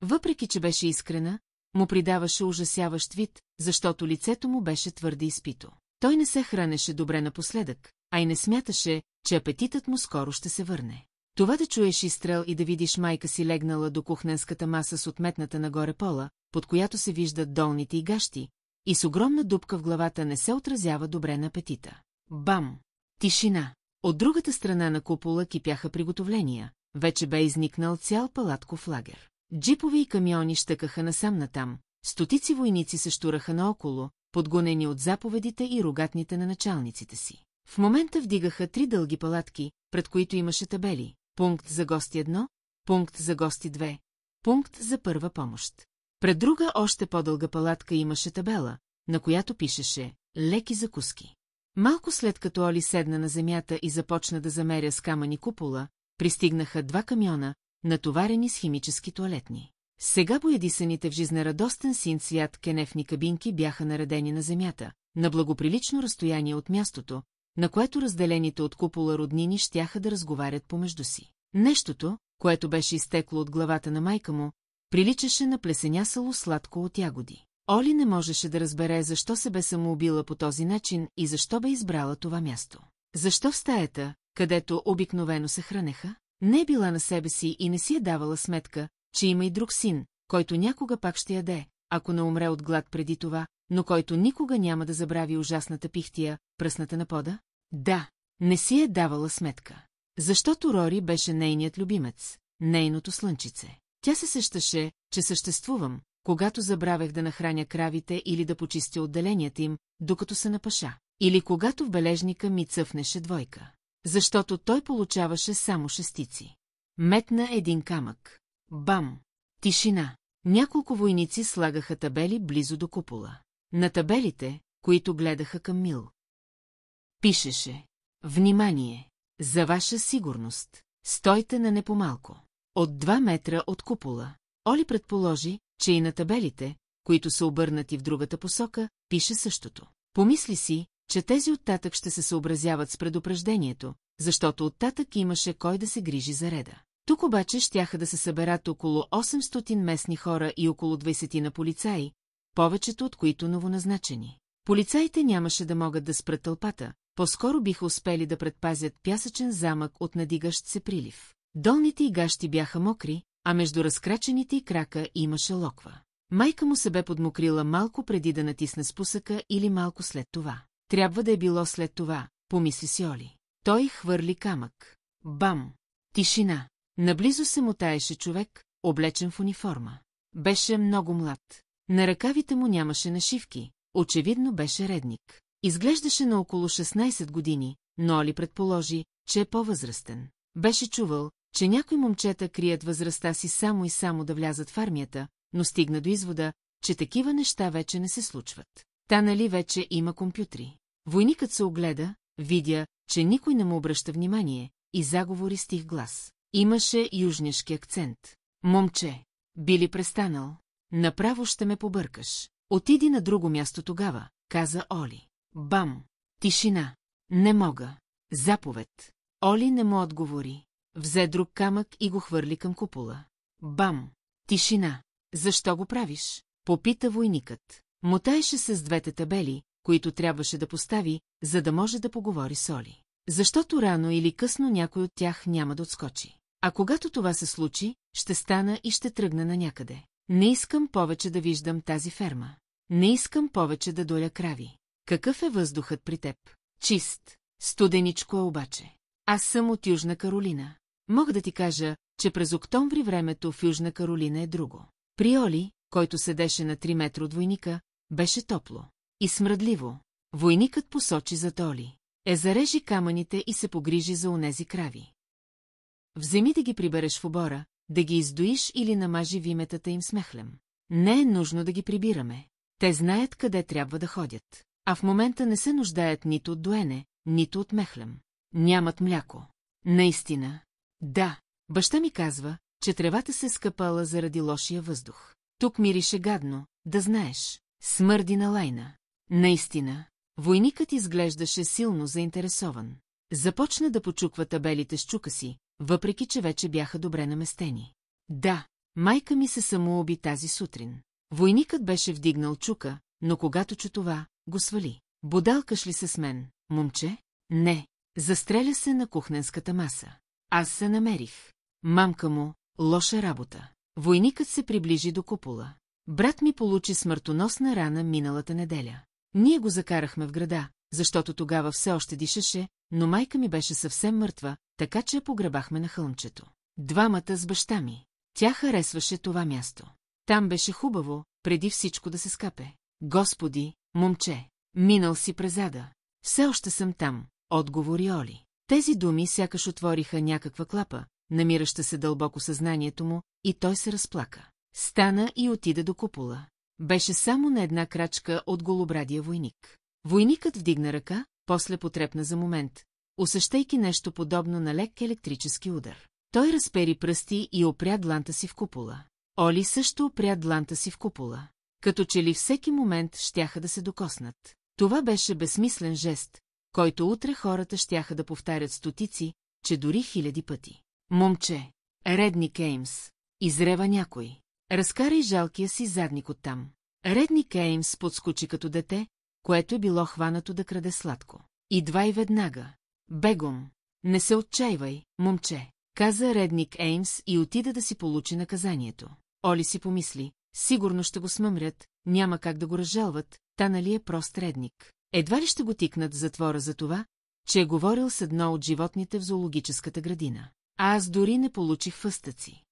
Speaker 1: Въпреки че беше искрена, му придаваше ужасяващ вид, защото лицето му беше твърде изпито. Той не се хранеше добре напоследък, а и не смяташе, че апетитът му скоро ще се върне. Това да чуеш изстрел и да видиш майка си легнала до кухненската маса с отметната нагоре пола, под която се виждат долните й гащи, и с огромна дупка в главата не се отразява добре на апетита. Бам! Тишина! От другата страна на купола кипяха приготовления, вече бе изникнал цял палатков лагер. Джипове и камиони щъкаха насам-натам, стотици войници се щураха наоколо, подгонени от заповедите и рогатните на началниците си. В момента вдигаха 3 дълги палатки, пред които имаше табели: пункт за гости 1, пункт за гости 2, пункт за първа помощ. Пред друга още по-дълга палатка имаше табела, на която пишеше «Леки закуски». Малко след като Оли седна на земята и започна да замеря с камъни купола, пристигнаха 2 камиона, натоварени с химически тоалетни. Сега боядисаните в жизнерадостен син цвят кенефни кабинки бяха наредени на земята, на благоприлично разстояние от мястото, на което разделените от купола роднини щяха да разговарят помежду си. Нещото, което беше изтекло от главата на майка му, приличаше на плесенясало сладко от ягоди. Оли не можеше да разбере защо се бе самоубила по този начин и защо бе избрала това място. Защо в стаята, където обикновено се хранеха, не е била на себе си и не си е давала сметка, че има и друг син, който някога пак ще яде, ако не умре от глад преди това, но който никога няма да забрави ужасната пихтия, пръсната на пода? Да, не си е давала сметка. Защото Рори беше нейният любимец, нейното слънчице. Тя се сещаше, че съществувам, когато забравях да нахраня кравите или да почистя отделенията им, докато се напаша. Или когато в бележника ми цъфнеше 2. Защото той получаваше само 6. Метна 1 камък. Бам! Тишина. Няколко войници слагаха табели близо до купола. На табелите, които гледаха към Мил, пишеше: «Внимание! За ваша сигурност! Стойте на не по-малко от 2 метра от купола». Оли предположи, че и на табелите, които са обърнати в другата посока, пише същото. Помисли си, че тези оттатък ще се съобразяват с предупреждението, защото оттатък имаше кой да се грижи за реда. Тук обаче щяха да се съберат около 800 местни хора и около 20 на полицаи, повечето от които новоназначени. Полицаите нямаше да могат да спрат тълпата, по-скоро биха успели да предпазят пясъчен замък от надигащ се прилив. Долните й гащи бяха мокри, а между разкрачените й крака имаше локва. Майка му се бе подмокрила малко преди да натисне спусъка или малко след това. Трябва да е било след това, помисли си Оли. Той хвърли камък. Бам! Тишина. Наблизо се мотаеше човек, облечен в униформа. Беше много млад. На ръкавите му нямаше нашивки, очевидно беше редник. Изглеждаше на около 16 години, но Оли предположи, че е по-възрастен. Беше чувал, че някои момчета крият възрастта си само и само да влязат в армията, но стигна до извода, че такива неща вече не се случват. Та нали вече има компютри. Войникът се огледа, видя, че никой не му обръща внимание, и заговори с тих глас. Имаше южняшки акцент. Момче, би ли престанал? Направо ще ме побъркаш. Отиди на друго място тогава, каза Оли. Бам! Тишина. Не мога. Заповед. Оли не му отговори. Взе друг камък и го хвърли към купола. Бам! Тишина. Защо го правиш? Попита войникът. Мотаеше се с 2 табели, които трябваше да постави, за да може да поговори с Оли. Защото рано или късно някой от тях няма да отскочи. А когато това се случи, ще стана и ще тръгна на някъде. Не искам повече да виждам тази ферма. Не искам повече да доля крави. Какъв е въздухът при теб? Чист. Студеничко е обаче. Аз съм от Южна Каролина. Мога да ти кажа, че през октомври времето в Южна Каролина е друго. При Оли, който седеше на 3 метра от войника, беше топло и смръдливо. Войникът посочи зад Оли. Зарежи камъните и се погрижи за онези крави. Вземи да ги прибереш в обора, да ги издоиш или намажи виметата им с мехлем. Не е нужно да ги прибираме. Те знаят къде трябва да ходят. А в момента не се нуждаят нито от доене, нито от мехлем. Нямат мляко. Наистина. Да, баща ми казва, че тревата се скъпала заради лошия въздух. Тук мирише гадно, да знаеш. Смърди на лайна. Наистина, войникът изглеждаше силно заинтересован. Започна да почуква табелите с чука си, въпреки че вече бяха добре наместени. Да, майка ми се самоуби тази сутрин. Войникът беше вдигнал чука, но когато чу това, го свали. Бодалкаш ли се с мен, момче? Не, застреля се на кухненската маса. Аз се намерих. Мамка му, лоша работа. Войникът се приближи до купола. Брат ми получи смъртоносна рана миналата неделя. Ние го закарахме в града, защото тогава все още дишаше, но майка ми беше съвсем мъртва, така че я погребахме на хълмчето. Двамата с баща ми. Тя харесваше това място. Там беше хубаво, преди всичко да се скапе. Господи, момче, минал си през ада. Все още съм там, отговори Оли. Тези думи сякаш отвориха някаква клапа, намираща се дълбоко съзнанието му, и той се разплака. Стана и отида до купола. Беше само на една крачка от голобрадия войник. Войникът вдигна ръка, после потрепна за момент, усещайки нещо подобно на лек електрически удар. Той разпери пръсти и опря дланта си в купола. Оли също опря дланта си в купола. Като че ли всеки момент щяха да се докоснат. Това беше безсмислен жест, който утре хората щяха да повтарят стотици, че дори хиляди пъти. Момче, Редник Еймс, изрева някой. Разкарай жалкия си задник оттам. Редник Еймс подскочи като дете, което е било хванато да краде сладко. Идвай веднага. Бегом. Не се отчаивай, момче, каза Редник Еймс и отида да си получи наказанието. Оли си помисли, сигурно ще го смъмрят, няма как да го разжалват, та нали е прост редник. Едва ли ще го тикнат в затвора за това, че е говорил с едно от животните в зоологическата градина. А аз дори не получих фъстъци.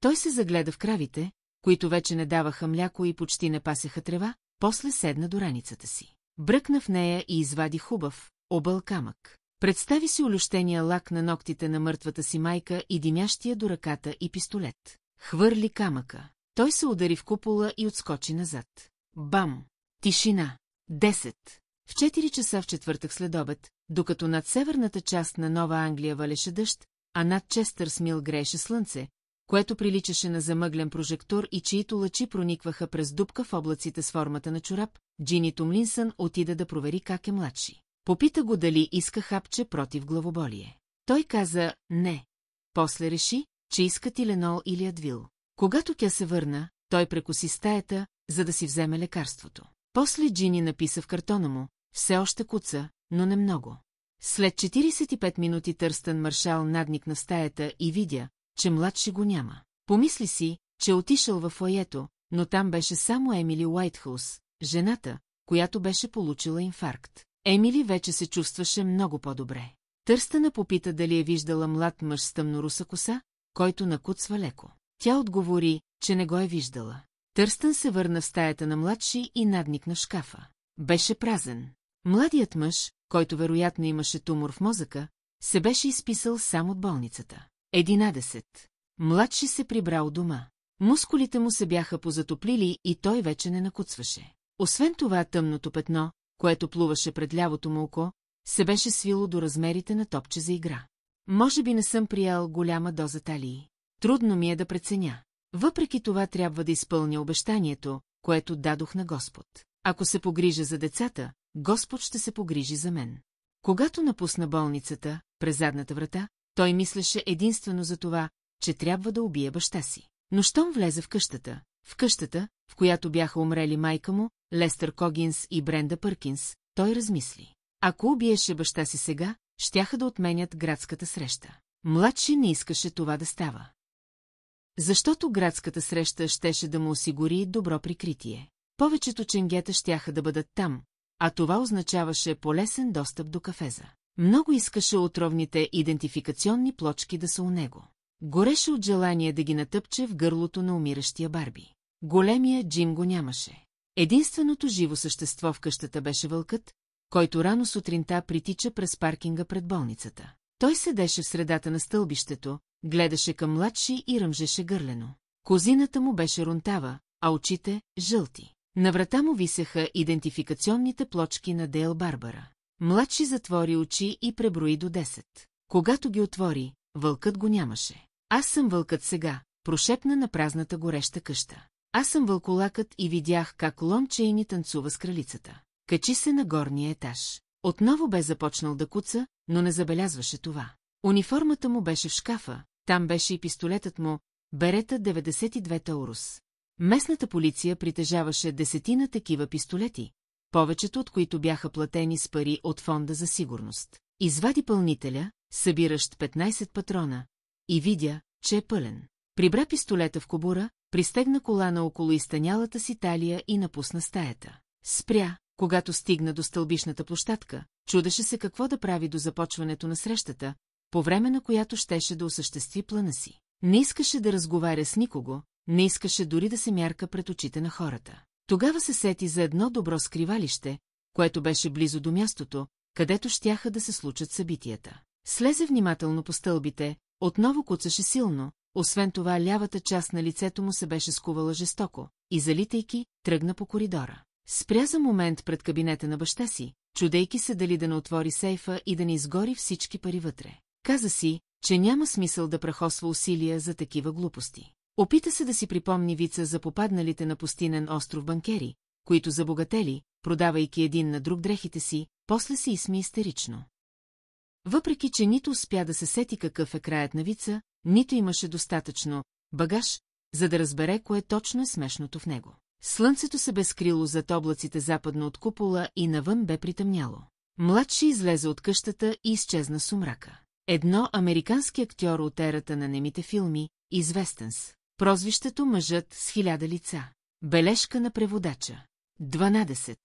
Speaker 1: Той се загледа в кравите, които вече не даваха мляко и почти не пасеха трева, после седна до раницата си. Бръкна в нея и извади хубав, объл камък. Представи си улющения лак на ногтите на мъртвата си майка и димящия до ръката и пистолет. Хвърли камъка. Той се удари в купола и отскочи назад. Бам! Тишина! 10. В 4 часа в четвъртък следобед, докато над северната част на Нова Англия валеше дъжд, а над Честърс Мил грееше слънце, което приличаше на замъглен прожектор и чието лъчи проникваха през дупка в облаците с формата на чорап, Джини Томлинсън отида да провери как е младши. Попита го дали иска хапче против главоболие. Той каза «не». После реши, че иска Тиленол или Адвил. Когато тя се върна, той прекоси стаята, за да си вземе лекарството. После Джини написа в картона му, все още куца, но не много. След 45 минути Търстън Маршал надникна в стаята и видя, че младши го няма. Помисли си, че отишъл във фоайето, но там беше само Емили Уайтхаус, жената, която беше получила инфаркт. Емили вече се чувстваше много по-добре. Търстъна попита дали е виждала млад мъж с тъмноруса коса, който накуцва леко. Тя отговори, че не го е виждала. Търстън се върна в стаята на младши и надникна в шкафа. Беше празен. Младият мъж, който вероятно имаше тумор в мозъка, се беше изписал сам от болницата. 11. Младши се прибрал дома. Мускулите му се бяха позатоплили и той вече не накуцваше. Освен това тъмното петно, което плуваше пред лявото му око, се беше свило до размерите на топче за игра. Може би не съм приял голяма доза талии. Трудно ми е да преценя. Въпреки това трябва да изпълня обещанието, което дадох на Господ. Ако се погрижа за децата, Господ ще се погрижи за мен. Когато напусна болницата, през задната врата, той мислеше единствено за това, че трябва да убие баща си. Но щом влезе в къщата, в която бяха умрели майка му, Лестър Когинс и Бренда Пъркинс, той размисли. Ако убиеше баща си сега, щяха да отменят градската среща. Младши не искаше това да става. Защото градската среща щеше да му осигури добро прикритие. Повечето ченгета щяха да бъдат там, а това означаваше полесен достъп до кафеза. Много искаше отровните идентификационни плочки да са у него. Гореше от желание да ги натъпче в гърлото на умиращия Барби. Големия Джим го нямаше. Единственото живо същество в къщата беше вълкът, който рано сутринта притича през паркинга пред болницата. Той седеше в средата на стълбището, гледаше към младши и ръмжеше гърлено. Козината му беше рунтава, а очите – жълти. На врата му висеха идентификационните плочки на Дейл Барбара. Младши затвори очи и преброи до 10. Когато ги отвори, вълкът го нямаше. Аз съм вълкът сега, прошепна на празната гореща къща. Аз съм вълколакът и видях как Лон Чейни танцува с кралицата. Качи се на горния етаж. Отново бе започнал да куца, но не забелязваше това. Униформата му беше в шкафа, там беше и пистолетът му, Берета 92 Таурус. Местната полиция притежаваше десетина такива пистолети, повечето от които бяха платени с пари от фонда за сигурност. Извади пълнителя, събиращ 15 патрона, и видя, че е пълен. Прибра пистолета в кобура, пристегна колана около изтънялата си талия и напусна стаята. Спря, когато стигна до стълбишната площадка, чудеше се какво да прави до започването на срещата, по време на която щеше да осъществи плана си. Не искаше да разговаря с никого, не искаше дори да се мярка пред очите на хората. Тогава се сети за едно добро скривалище, което беше близо до мястото, където щяха да се случат събитията. Слезе внимателно по стълбите, отново куцаше силно, освен това лявата част на лицето му се беше скувала жестоко, и залитайки, тръгна по коридора. Спря за момент пред кабинета на баща си, чудейки се дали да не отвори сейфа и да не изгори всички пари вътре. Каза си, че няма смисъл да прахосва усилия за такива глупости. Опита се да си припомни вица за попадналите на пустинен остров банкери, които забогатели, продавайки един на друг дрехите си, после се изсми истерично. Въпреки че нито успя да се сети какъв е краят на вица, нито имаше достатъчно багаж, за да разбере кое точно е смешното в него. Слънцето се бе скрило зад облаците западно от купола и навън бе притъмняло. Младши излезе от къщата и изчезна сумрака. Едно американски актьор от ерата на немите филми, известен с прозвището Мъжът с 1000 лица. Бележка на преводача. 12.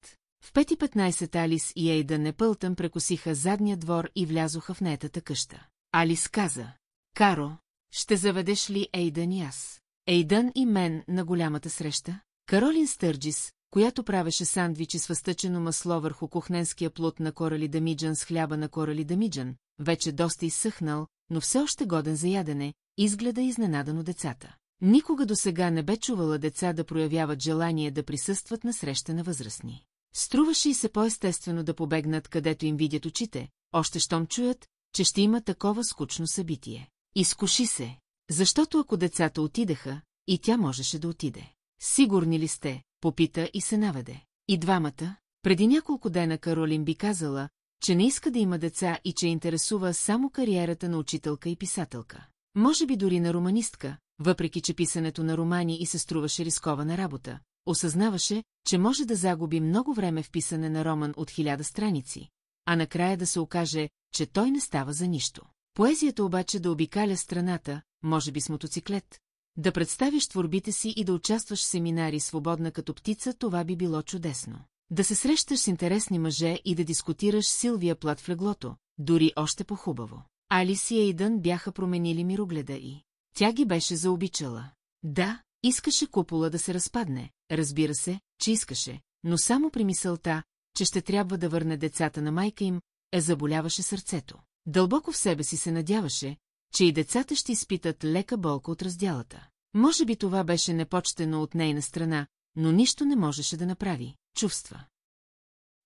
Speaker 1: В 5:15 Алис и Ейдън Непълтън прекосиха задния двор и влязоха в неетата къща. Алис каза: Каро, ще заведеш ли Ейдън и аз? Ейдън и мен на голямата среща? Каролин Стърджис, която правеше сандвичи с въстъчено масло върху кухненския плод на Корали Дамиджан с хляба на Корали Дамиджан, вече доста изсъхнал, но все още годен за ядене, изгледа изненадано децата. Никога досега не бе чувала деца да проявяват желание да присъстват на среща на възрастни. Струваше и се по-естествено да побегнат, където им видят очите, още щом чуят, че ще има такова скучно събитие. Изкуши се, защото ако децата отидеха, и тя можеше да отиде. Сигурни ли сте? Попита и се наведе. И двамата, преди няколко дена Каролин би казала, че не иска да има деца и че интересува само кариерата на учителка и писателка. Може би дори на романистка, въпреки че писането на романи и се струваше рискована работа, осъзнаваше, че може да загуби много време в писане на роман от 1000 страници, а накрая да се окаже, че той не става за нищо. Поезията обаче да обикаля страната, може би с мотоциклет, да представиш творбите си и да участваш в семинари свободна като птица, това би било чудесно. Да се срещаш с интересни мъже и да дискутираш Силвия Плат в леглото, дори още по-хубаво. Алис и Ейдън бяха променили мирогледа и тя ги беше заобичала. Да, искаше купола да се разпадне, разбира се, че искаше, но само при мисълта, че ще трябва да върне децата на майка им, заболяваше сърцето. Дълбоко в себе си се надяваше, че и децата ще изпитат лека болка от разделата. Може би това беше непочтено от нейна страна, но нищо не можеше да направи. Чувства.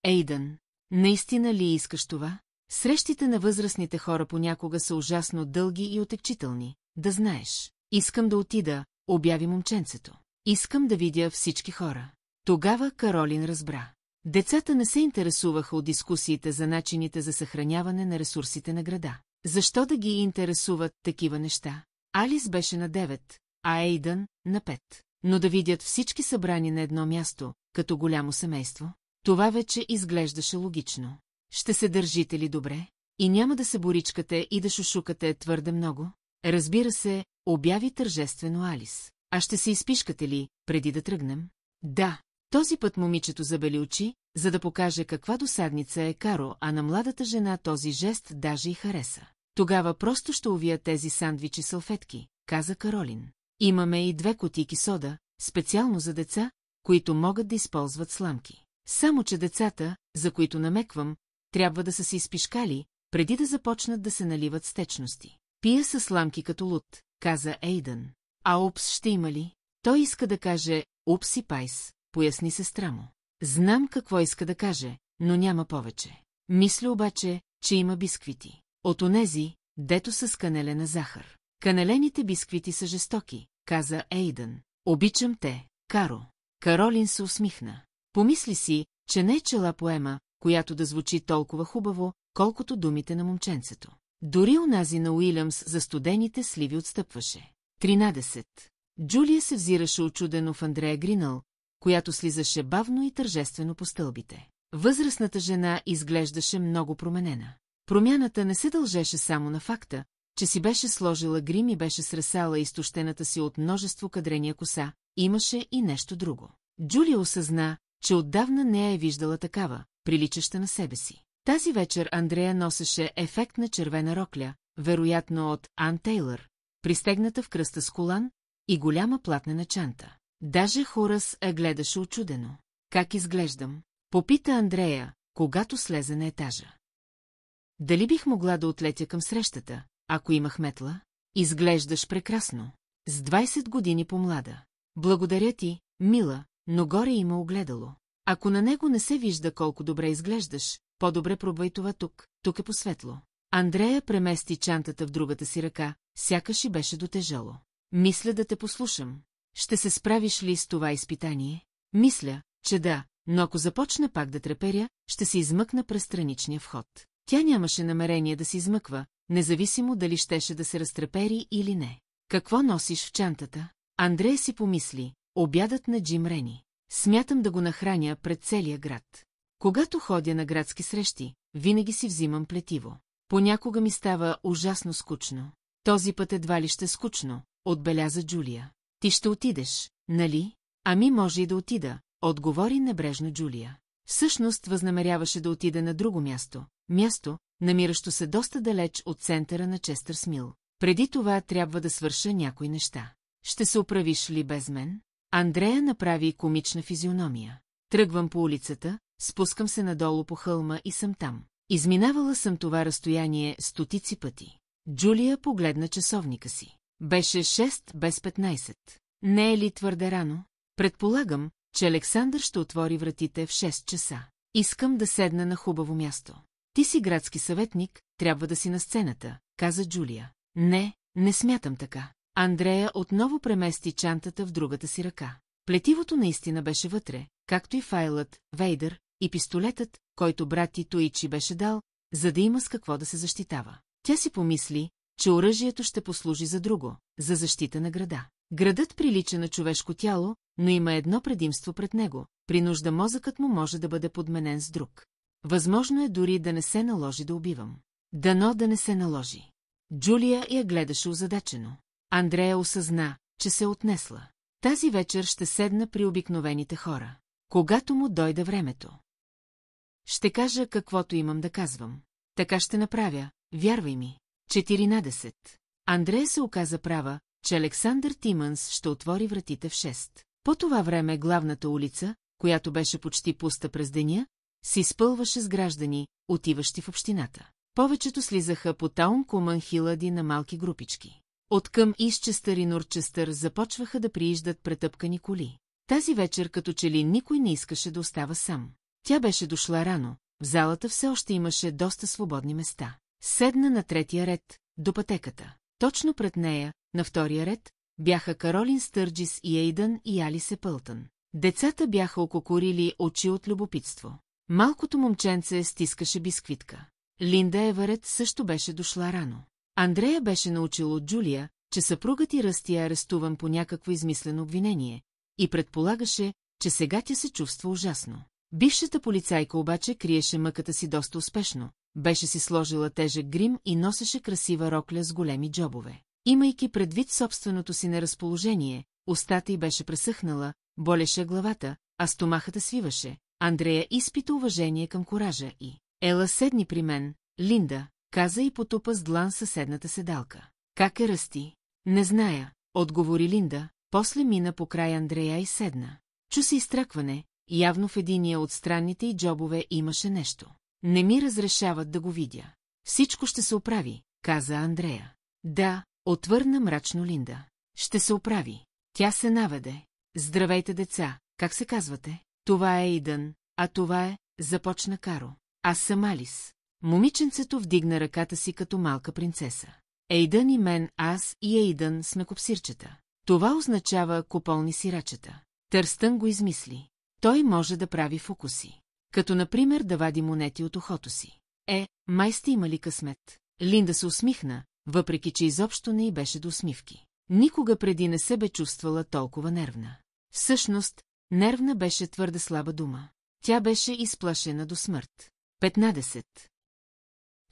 Speaker 1: Ейдън, наистина ли искаш това? Срещите на възрастните хора понякога са ужасно дълги и отекчителни. Да знаеш. Искам да отида, обяви момченцето. Искам да видя всички хора. Тогава Каролин разбра. Децата не се интересуваха от дискусиите за начините за съхраняване на ресурсите на града. Защо да ги интересуват такива неща? Алис беше на 9, а Ейдън на 5. Но да видят всички събрани на едно място, като голямо семейство, това вече изглеждаше логично. Ще се държите ли добре? И няма да се боричкате и да шушукате твърде много? Разбира се, обяви тържествено Алис. А ще се изпишкате ли, преди да тръгнем? Да. Този път момичето забели очи, за да покаже каква досадница е Каро, а на младата жена този жест даже и хареса. Тогава просто ще увия тези сандвичи салфетки, каза Каролин. Имаме и 2 кутийки сода, специално за деца, които могат да използват сламки. Само че децата, за които намеквам, трябва да са се изпишкали, преди да започнат да се наливат с течности. Пия със сламки като луд, каза Ейдън. А упс ще има ли? Той иска да каже упс и пайс, поясни сестра му. Знам какво иска да каже, но няма повече. Мисля обаче, че има бисквити. От онези, дето са с канелена захар. Канелените бисквити са жестоки, каза Ейдън. Обичам те, Каро. Каролин се усмихна. Помисли си, че не е чела поема, която да звучи толкова хубаво, колкото думите на момченцето. Дори онази на Уилямс за студените сливи отстъпваше. 13. Джулия се взираше очудено в Андрея Гринъл, която слизаше бавно и тържествено по стълбите. Възрастната жена изглеждаше много променена. Промяната не се дължеше само на факта, че си беше сложила грим и беше сресала изтощената си от множество кадрения коса, имаше и нещо друго. Джулия осъзна, че отдавна не я е виждала такава, приличаща на себе си. Тази вечер Андрея носеше ефектна червена рокля, вероятно от Ан Тейлър, пристегната в кръста с колан и голяма платнена чанта. Даже Хорас я гледаше учудено. Как изглеждам? Попита Андрея, когато слезе на етажа. Дали бих могла да отлетя към срещата, ако имах метла? Изглеждаш прекрасно. С 20 години по-млада. Благодаря ти, мила, но горе има огледало. Ако на него не се вижда колко добре изглеждаш, по-добре пробвай това тук, тук е посветло. Андрея премести чантата в другата си ръка, сякаш и беше дотежало. Мисля да те послушам. Ще се справиш ли с това изпитание? Мисля, че да, но ако започна пак да треперя, ще се измъкна през страничния вход. Тя нямаше намерение да се измъква, независимо дали щеше да се разтрепери или не. Какво носиш в чантата? Андрея си помисли, обядът на Джим Рени. Смятам да го нахраня пред целия град. Когато ходя на градски срещи, винаги си взимам плетиво. Понякога ми става ужасно скучно. Този път едва ли ще скучно, отбеляза Джулия. Ти ще отидеш, нали? Ами може и да отида, отговори небрежно Джулия. Всъщност възнамеряваше да отиде на друго място, намиращо се доста далеч от центъра на Честърс Мил. Преди това трябва да свърша някои неща. Ще се оправиш ли без мен? Андрея направи комична физиономия. Тръгвам по улицата, спускам се надолу по хълма и съм там. Изминавала съм това разстояние стотици пъти. Джулия погледна часовника си. Беше 6 без 15. Не е ли твърде рано? Предполагам, че Александър ще отвори вратите в 6 часа. Искам да седна на хубаво място. Ти си градски съветник, трябва да си на сцената, каза Джулия. Не смятам така. Андрея отново премести чантата в другата си ръка. Плетивото наистина беше вътре, както и файлът, Вейдър и пистолетът, който брат ти Туичи беше дал, за да има с какво да се защитава. Тя си помисли, че оръжието ще послужи за друго, за защита на града. Градът прилича на човешко тяло, но има едно предимство пред него, при нужда мозъкът му може да бъде подменен с друг. Възможно е дори да не се наложи да убивам. Дано да не се наложи. Джулия я гледаше озадачено. Андрея осъзна, че се отнесла. Тази вечер ще седна при обикновените хора. Когато му дойде времето. Ще кажа каквото имам да казвам. Така ще направя, вярвай ми. 14. Андрея се оказа права, че Александър Тимънс ще отвори вратите в 6. По това време главната улица, която беше почти пуста през деня, се изпълваше с граждани, отиващи в общината. Повечето слизаха по Таун Кумън Хилади на малки групички. Откъм Изчестър и Норчестър започваха да прииждат претъпкани коли. Тази вечер като че ли никой не искаше да остава сам. Тя беше дошла рано, в залата все още имаше доста свободни места. Седна на третия ред, до пътеката. Точно пред нея, на втория ред, бяха Каролин Стърджис и Ейдън и Алисе Пълтън. Децата бяха ококорили очи от любопитство. Малкото момченце стискаше бисквитка. Линда Еверет също беше дошла рано. Андрея беше научила от Джулия, че съпругът и Ръсти е арестуван по някакво измислено обвинение и предполагаше, че сега тя се чувства ужасно. Бившата полицайка обаче криеше мъката си доста успешно, беше си сложила тежък грим и носеше красива рокля с големи джобове. Имайки предвид собственото си неразположение, устата й беше пресъхнала, болеше главата, а стомахата свиваше. Андрея изпита уважение към коража и «Ела седни при мен, Линда», каза и потупа с длан съседната седалка. «Как е Ръсти?» «Не зная», отговори Линда, после мина покрай Андрея и седна. Чу се изтръкване, явно в единия от странните й джобове имаше нещо. «Не ми разрешават да го видя. Всичко ще се оправи», каза Андрея. «Да», отвърна мрачно Линда. «Ще се оправи». Тя се наведе. «Здравейте, деца, как се казвате?» «Това е Ейдън, а това е...» започна Каро. «Аз съм Алис». Момиченцето вдигна ръката си като малка принцеса. Ейдън и мен, аз и Ейдън сме копсирчета. Това означава куполни сирачета. Търстън го измисли. Той може да прави фокуси. Като например да вади монети от ухото си. Май сте имали късмет. Линда се усмихна, въпреки че изобщо не й беше до усмивки. Никога преди не се бе чувствала толкова нервна. Всъщност, нервна беше твърде слаба дума. Тя беше изплашена до смърт. 15.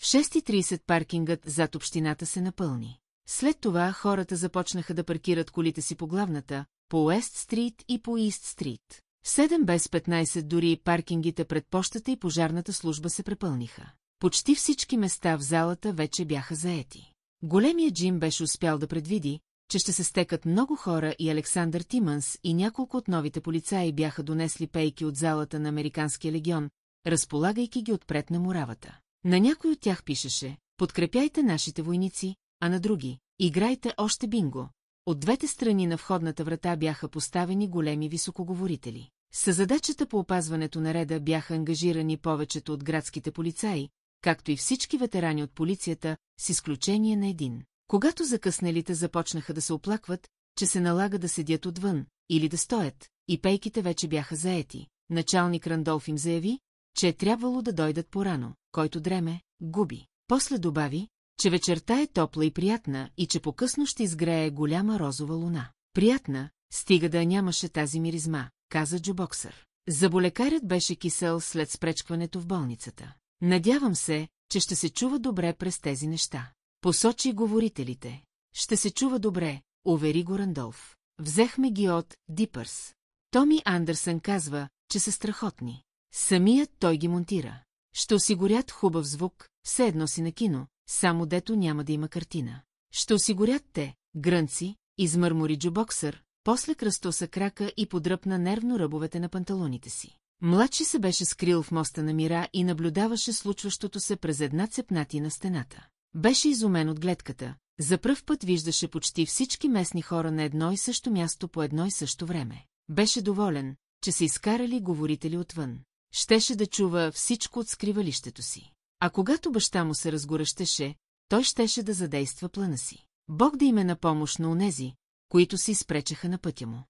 Speaker 1: В 6:30 паркингът зад общината се напълни. След това хората започнаха да паркират колите си по главната, по Уест Стрит и по Ист Стрит. В 7 без 15 дори паркингите пред пощата и пожарната служба се препълниха. Почти всички места в залата вече бяха заети. Големият Джим беше успял да предвиди, че ще се стекат много хора и Александър Тимънс и няколко от новите полицаи бяха донесли пейки от залата на Американския легион, разполагайки ги отпред на муравата. На някой от тях пишеше: подкрепяйте нашите войници, а на други: играйте още бинго. От двете страни на входната врата бяха поставени големи високоговорители. Със задачата по опазването на реда бяха ангажирани повечето от градските полицаи, както и всички ветерани от полицията, с изключение на един. Когато закъснелите започнаха да се оплакват, че се налага да седят отвън или да стоят, и пейките вече бяха заети, началник Рандолф им заяви, че е трябвало да дойдат порано, който дреме, губи. После добави, че вечерта е топла и приятна и че по-късно ще изгрее голяма розова луна. Приятна, стига да нямаше тази миризма, каза Джобоксър. Заболекарят беше кисел след спречкването в болницата. Надявам се, че ще се чува добре през тези неща. Посочи говорителите. Ще се чува добре, увери го Рандолф. Взехме ги от Дипърс. Томи Андерсън казва, че са страхотни. Самият той ги монтира. Ще осигурят хубав звук, все едно си на кино, само дето няма да има картина. Ще осигурят те, грънци, измърмори Джобоксър, после кръстоса крака и подръпна нервно ръбовете на панталоните си. Младши се беше скрил в моста на мира и наблюдаваше случващото се през една цепнати на стената. Беше изумен от гледката, за пръв път виждаше почти всички местни хора на едно и също място по едно и също време. Беше доволен, че са изкарали говорители отвън. Щеше да чува всичко от скривалището си. А когато баща му се разгорещеше, той щеше да задейства плана си. Бог да им е на помощ на онези, които се изпречеха на пътя му.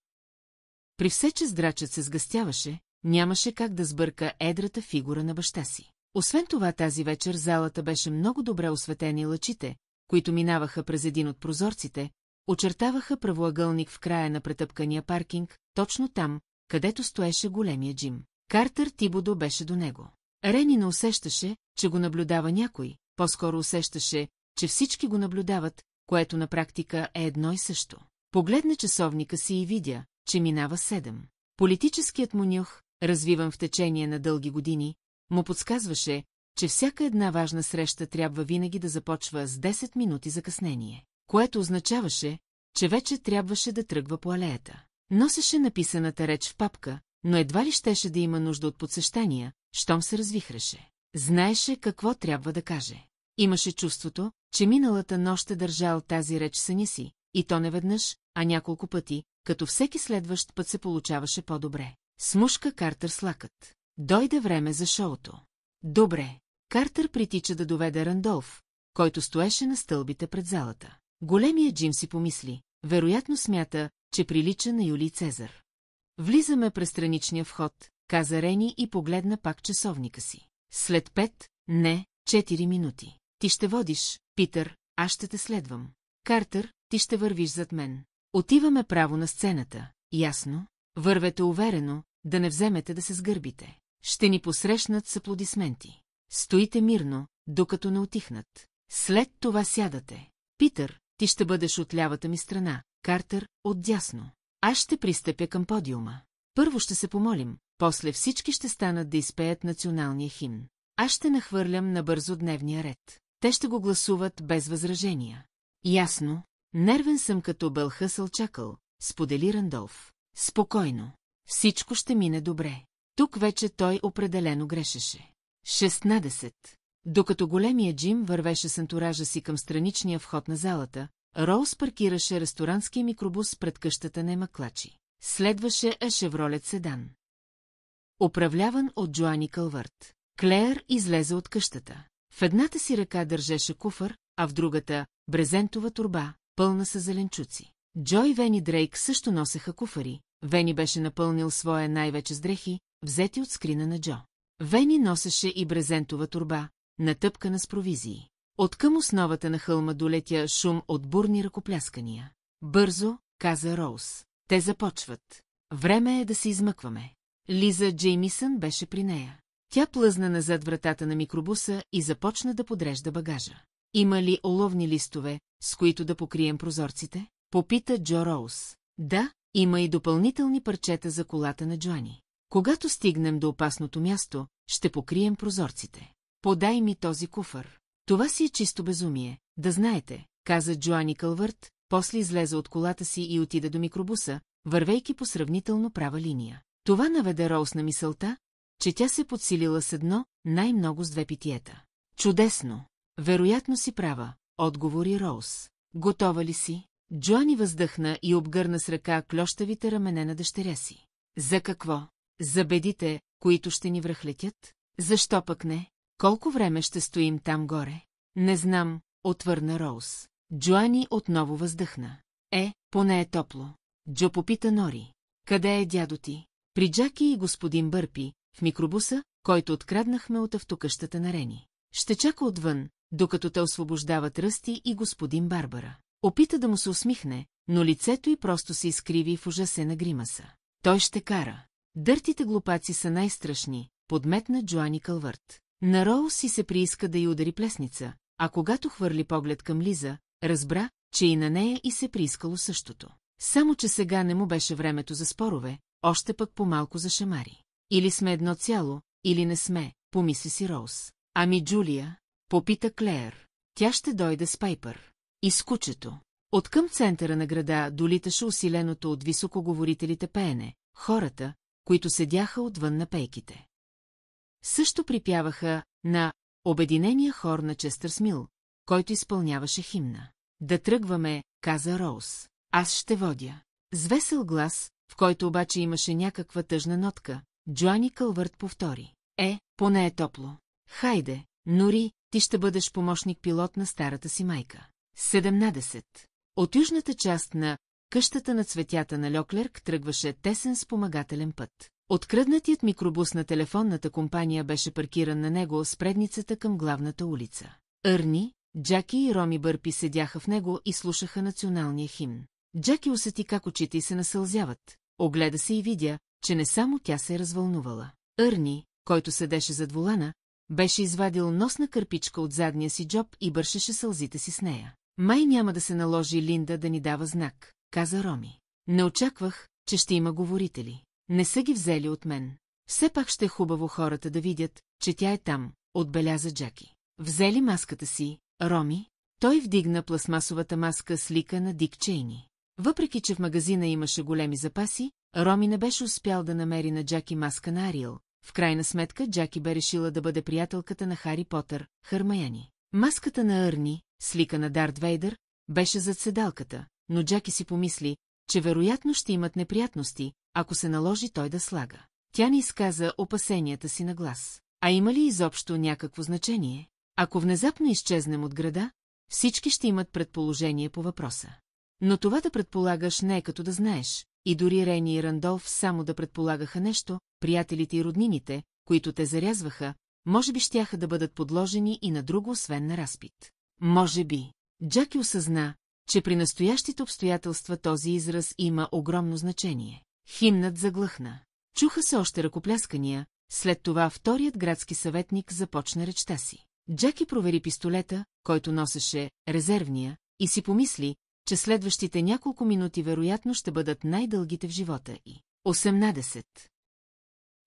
Speaker 1: При все, че здрачът се сгъстяваше, нямаше как да сбърка едрата фигура на баща си. Освен това, тази вечер залата беше много добре осветена и лъчите, които минаваха през един от прозорците, очертаваха правоъгълник в края на претъпкания паркинг, точно там, където стоеше големия Джим. Картер Тибодо беше до него. Рени не усещаше, че го наблюдава някой, по-скоро усещаше, че всички го наблюдават, което на практика е едно и също. Погледна часовника си и видя, че минава 7. Политическият му нюх, развиван в течение на дълги години, му подсказваше, че всяка една важна среща трябва винаги да започва с 10 минути закъснение, което означаваше, че вече трябваше да тръгва по алеята. Носеше написаната реч в папка, но едва ли щеше да има нужда от подсещания, щом се развихреше. Знаеше какво трябва да каже. Имаше чувството, че миналата нощ е държал тази реч съня си, и то не веднъж, а няколко пъти, като всеки следващ път се получаваше по-добре. Смушка Картер с лакът. Дойде време за шоуто. Добре. Картер притича да доведе Рандолф, който стоеше на стълбите пред залата. Големият Джим си помисли, вероятно смята, че прилича на Юлий Цезар. Влизаме през страничния вход, каза Рени и погледна пак часовника си. След 4 минути. Ти ще водиш, Питър, аз ще те следвам. Картер, ти ще вървиш зад мен. Отиваме право на сцената, ясно? Вървете уверено, да не вземете да се сгърбите. Ще ни посрещнат с аплодисменти. Стоите мирно, докато не утихнат. След това сядате. Питър, ти ще бъдеш от лявата ми страна, Картер, отдясно. Аз ще пристъпя към подиума. Първо ще се помолим, после всички ще станат да изпеят националния химн. Аз ще нахвърлям набързо дневния ред. Те ще го гласуват без възражения. Ясно, нервен съм като бълхъсъл чакъл, сподели Рандолф. Спокойно. Всичко ще мине добре. Тук вече той определено грешеше. 16. Докато големия Джим вървеше с антуража си към страничния вход на залата, Роуз паркираше ресторантския микробус пред къщата на Маклачи. Следваше Шевролет седан, управляван от Джоани Кълвърт. Клеър излезе от къщата. В едната си ръка държеше куфър, а в другата – брезентова торба, пълна с зеленчуци. Джо и Вени Дрейк също носеха куфари. Вени беше напълнил своя най-вече с дрехи, взети от скрина на Джо. Вени носеше и брезентова торба, натъпкана с провизии. Откъм основата на хълма долетя шум от бурни ръкопляскания. Бързо, каза Роуз. Те започват. Време е да се измъкваме. Лиза Джеймисън беше при нея. Тя плъзна назад вратата на микробуса и започна да подрежда багажа. Има ли оловни листове, с които да покрием прозорците? Попита Джо Роуз. Да, има и допълнителни парчета за колата на Джоани. Когато стигнем до опасното място, ще покрием прозорците. Подай ми този куфър. Това си е чисто безумие, да знаете, каза Джоани Кълвърт, после излезе от колата си и отида до микробуса, вървейки по сравнително права линия. Това наведе Роуз на мисълта, че тя се подсилила с едно, най-много с две питиета. Чудесно! Вероятно си права, отговори Роуз. Готова ли си? Джоани въздъхна и обгърна с ръка клющавите рамене на дъщеря си. За какво? За бедите, които ще ни връхлетят? Защо пък не? Колко време ще стоим там горе? Не знам, отвърна Роуз. Джоани отново въздъхна. Поне е топло. Джо попита Нори. Къде е дядо ти? При Джаки и господин Бърпи, в микробуса, който откраднахме от автокъщата на Рени. Ще чака отвън, докато те освобождават Ръсти и господин Барбара. Опита да му се усмихне, но лицето й просто се изкриви в ужасена гримаса. Той ще кара. Дъртите глупаци са най-страшни, подметна Джоани Кълвърт. На Роуз си се прииска да й удари плесница, а когато хвърли поглед към Лиза, разбра, че и на нея и се приискало същото. Само че сега не му беше времето за спорове, още пък по-малко за шамари. Или сме едно цяло, или не сме, помисли си Роуз. Ами Джулия? Попита Клеер. Тя ще дойде с Пайпър. И с кучето. Откъм центъра на града долиташе усиленото от високоговорителите пеене, хората, които седяха отвън на пейките. Също припяваха на обединения хор на Честър Смил, който изпълняваше химна. Да тръгваме, каза Роуз. Аз ще водя. С весел глас, в който обаче имаше някаква тъжна нотка, Джоани Кълвърт повтори. Поне е топло. Хайде, Нори, ти ще бъдеш помощник-пилот на старата си майка. 17. От южната част на къщата на цветята на Льоклерк тръгваше тесен спомагателен път. Откраднатият микробус на телефонната компания беше паркиран на него с предницата към главната улица. Ерни, Джаки и Роми Бърпи седяха в него и слушаха националния химн. Джаки усети как очите й се насълзяват, огледа се и видя, че не само тя се е развълнувала. Ерни, който седеше зад волана, беше извадил носна кърпичка от задния си джоб и бършеше сълзите си с нея. Май няма да се наложи Линда да ни дава знак, каза Роми. Не очаквах, че ще има говорители. Не са ги взели от мен. Все пак ще е хубаво хората да видят, че тя е там, отбеляза Джаки. Взели маската си, Роми? Той вдигна пластмасовата маска с лика на Дик Чейни. Въпреки че в магазина имаше големи запаси, Роми не беше успял да намери на Джаки маска на Ариел. В крайна сметка Джаки бе решила да бъде приятелката на Хари Потър, Хърмаяни. Маската на Ерни, с лика на Дарт Вейдър, беше зад седалката, но Джаки си помисли, че вероятно ще имат неприятности, ако се наложи той да слага. Тя не изказа опасенията си на глас. А има ли изобщо някакво значение? Ако внезапно изчезнем от града, всички ще имат предположение по въпроса. Но това да предполагаш не е като да знаеш, и дори Рени и Рандолф само да предполагаха нещо, приятелите и роднините, които те зарязваха, може би щяха да бъдат подложени и на друго освен на разпит. Може би. Джаки осъзна, че при настоящите обстоятелства този израз има огромно значение. Химнът заглъхна. Чуха се още ръкопляскания, след това вторият градски съветник започна речта си. Джаки провери пистолета, който носеше резервния, и си помисли, че следващите няколко минути вероятно ще бъдат най-дългите в живота й. 18.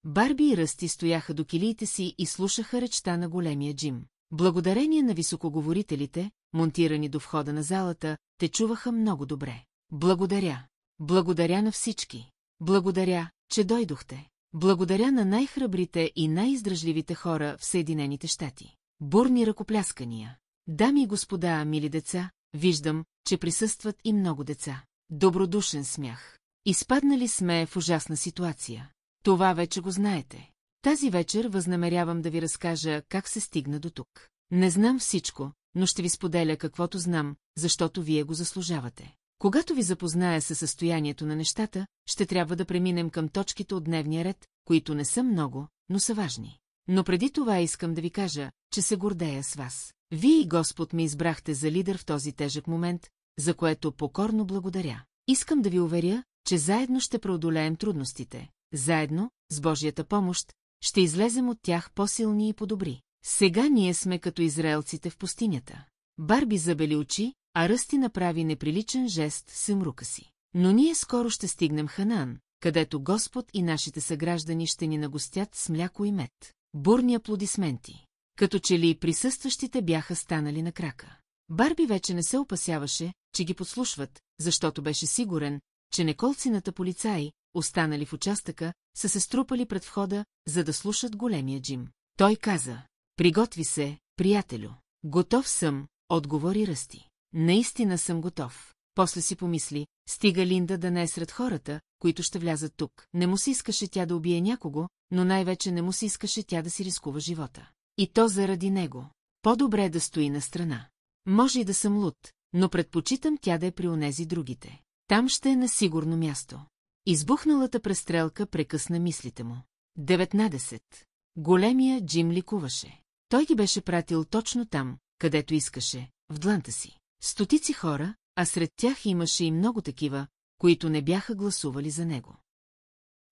Speaker 1: Барби и Ръсти стояха до килиите си и слушаха речта на големия Джим. Благодарение на високоговорителите, монтирани до входа на залата, те чуваха много добре. Благодаря. Благодаря на всички. Благодаря, че дойдохте. Благодаря на най-храбрите и най-издръжливите хора в Съединените щати. Бурни ръкопляскания. Дами и господа, мили деца, виждам, че присъстват и много деца. Добродушен смях. Изпаднали сме в ужасна ситуация. Това вече го знаете. Тази вечер възнамерявам да ви разкажа как се стигна до тук. Не знам всичко, но ще ви споделя каквото знам, защото вие го заслужавате. Когато ви запозная със състоянието на нещата, ще трябва да преминем към точките от дневния ред, които не са много, но са важни. Но преди това искам да ви кажа, че се гордея с вас. Вие и Господ ме избрахте за лидер в този тежък момент, за което покорно благодаря. Искам да ви уверя, че заедно ще преодолеем трудностите. Заедно, с Божията помощ, ще излезем от тях по-силни и по-добри. Сега ние сме като израелците в пустинята. Барби забели очи, а Ръсти направи неприличен жест с мрука си. Но ние скоро ще стигнем Ханаан, където Господ и нашите съграждани ще ни нагостят с мляко и мед. Бурни аплодисменти. Като че ли присъстващите бяха станали на крака. Барби вече не се опасяваше, че ги подслушват, защото беше сигурен, че неколцината полицаи, останали в участъка, са се струпали пред входа, за да слушат големия Джим. Той каза: "Приготви се, приятелю." "Готов съм", отговори Ръсти. "Наистина съм готов." После си помисли: стига Линда да не е сред хората, които ще влязат тук. Не му се искаше тя да убие някого, но най-вече не му се искаше тя да си рискува живота. И то заради него. По-добре да стои на страна. Може и да съм луд, но предпочитам тя да е при онези другите. Там ще е на сигурно място. Избухналата престрелка прекъсна мислите му. 19. Големия Джим ликуваше. Той ги беше пратил точно там, където искаше, в дланта си. Стотици хора, а сред тях имаше и много такива, които не бяха гласували за него.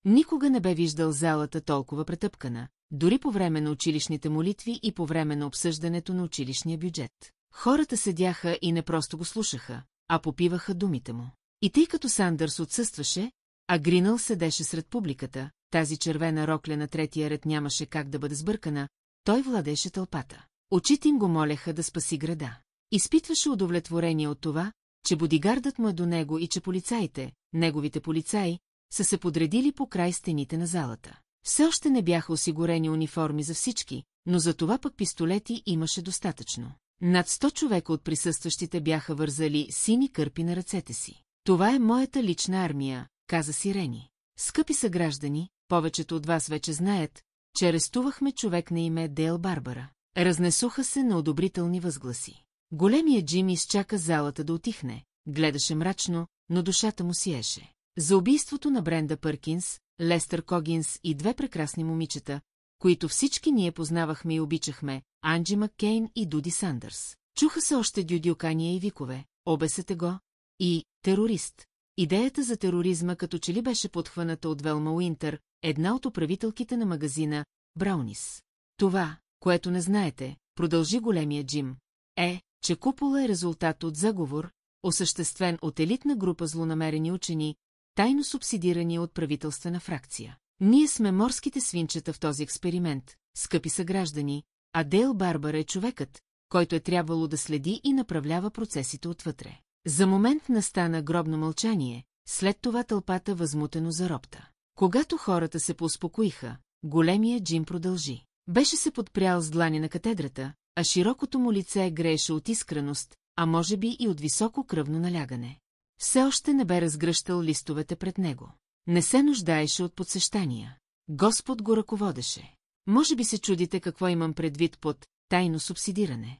Speaker 1: Никога не бе виждал залата толкова претъпкана, дори по време на училищните молитви и по време на обсъждането на училищния бюджет. Хората седяха и не просто го слушаха, а попиваха думите му. И тъй като Сандърс отсъстваше, а Гринъл седеше сред публиката, тази червена рокля на третия ред нямаше как да бъде сбъркана, той владееше тълпата. Очите им го молеха да спаси града. Изпитваше удовлетворение от това, че бодигардът му е до него и че полицаите, неговите полицаи, са се подредили по край стените на залата. Все още не бяха осигурени униформи за всички, но за това пък пистолети имаше достатъчно. Над 100 човека от присъстващите бяха вързали сини кърпи на ръцете си. "Това е моята лична армия", каза Сирени. "Скъпи съграждани, повечето от вас вече знаят, че арестувахме човек на име Дейл Барбара." Разнесоха се на одобрителни възгласи. Големия Джим изчака залата да утихне, гледаше мрачно, но душата му сиеше. За убийството на Бренда Пъркинс, Лестър Когинс и две прекрасни момичета, които всички ние познавахме и обичахме, Анджи Маккейн и Дуди Сандърс. Чуха се още дюдюкания и викове: "Обесете го!" и "Терорист!" Идеята за тероризма като че ли беше подхваната от Велма Уинтър, една от управителките на магазина Браунис. "Това, което не знаете", продължи големия Джим, "е, че купола е резултат от заговор, осъществен от елитна група злонамерени учени, тайно субсидирани от правителствена фракция. Ние сме морските свинчета в този експеримент, скъпи съграждани, а Дейл Барбар е човекът, който е трябвало да следи и направлява процесите отвътре." За момент настана гробно мълчание, след това тълпата възмутено заропта. Когато хората се поуспокоиха, големия Джим продължи. Беше се подпрял с длани на катедрата, а широкото му лице грееше от искреност, а може би и от високо кръвно налягане. Все още не бе разгръщал листовете пред него. Не се нуждаеше от подсещания. Господ го ръководеше. Може би се чудите какво имам предвид под тайно субсидиране.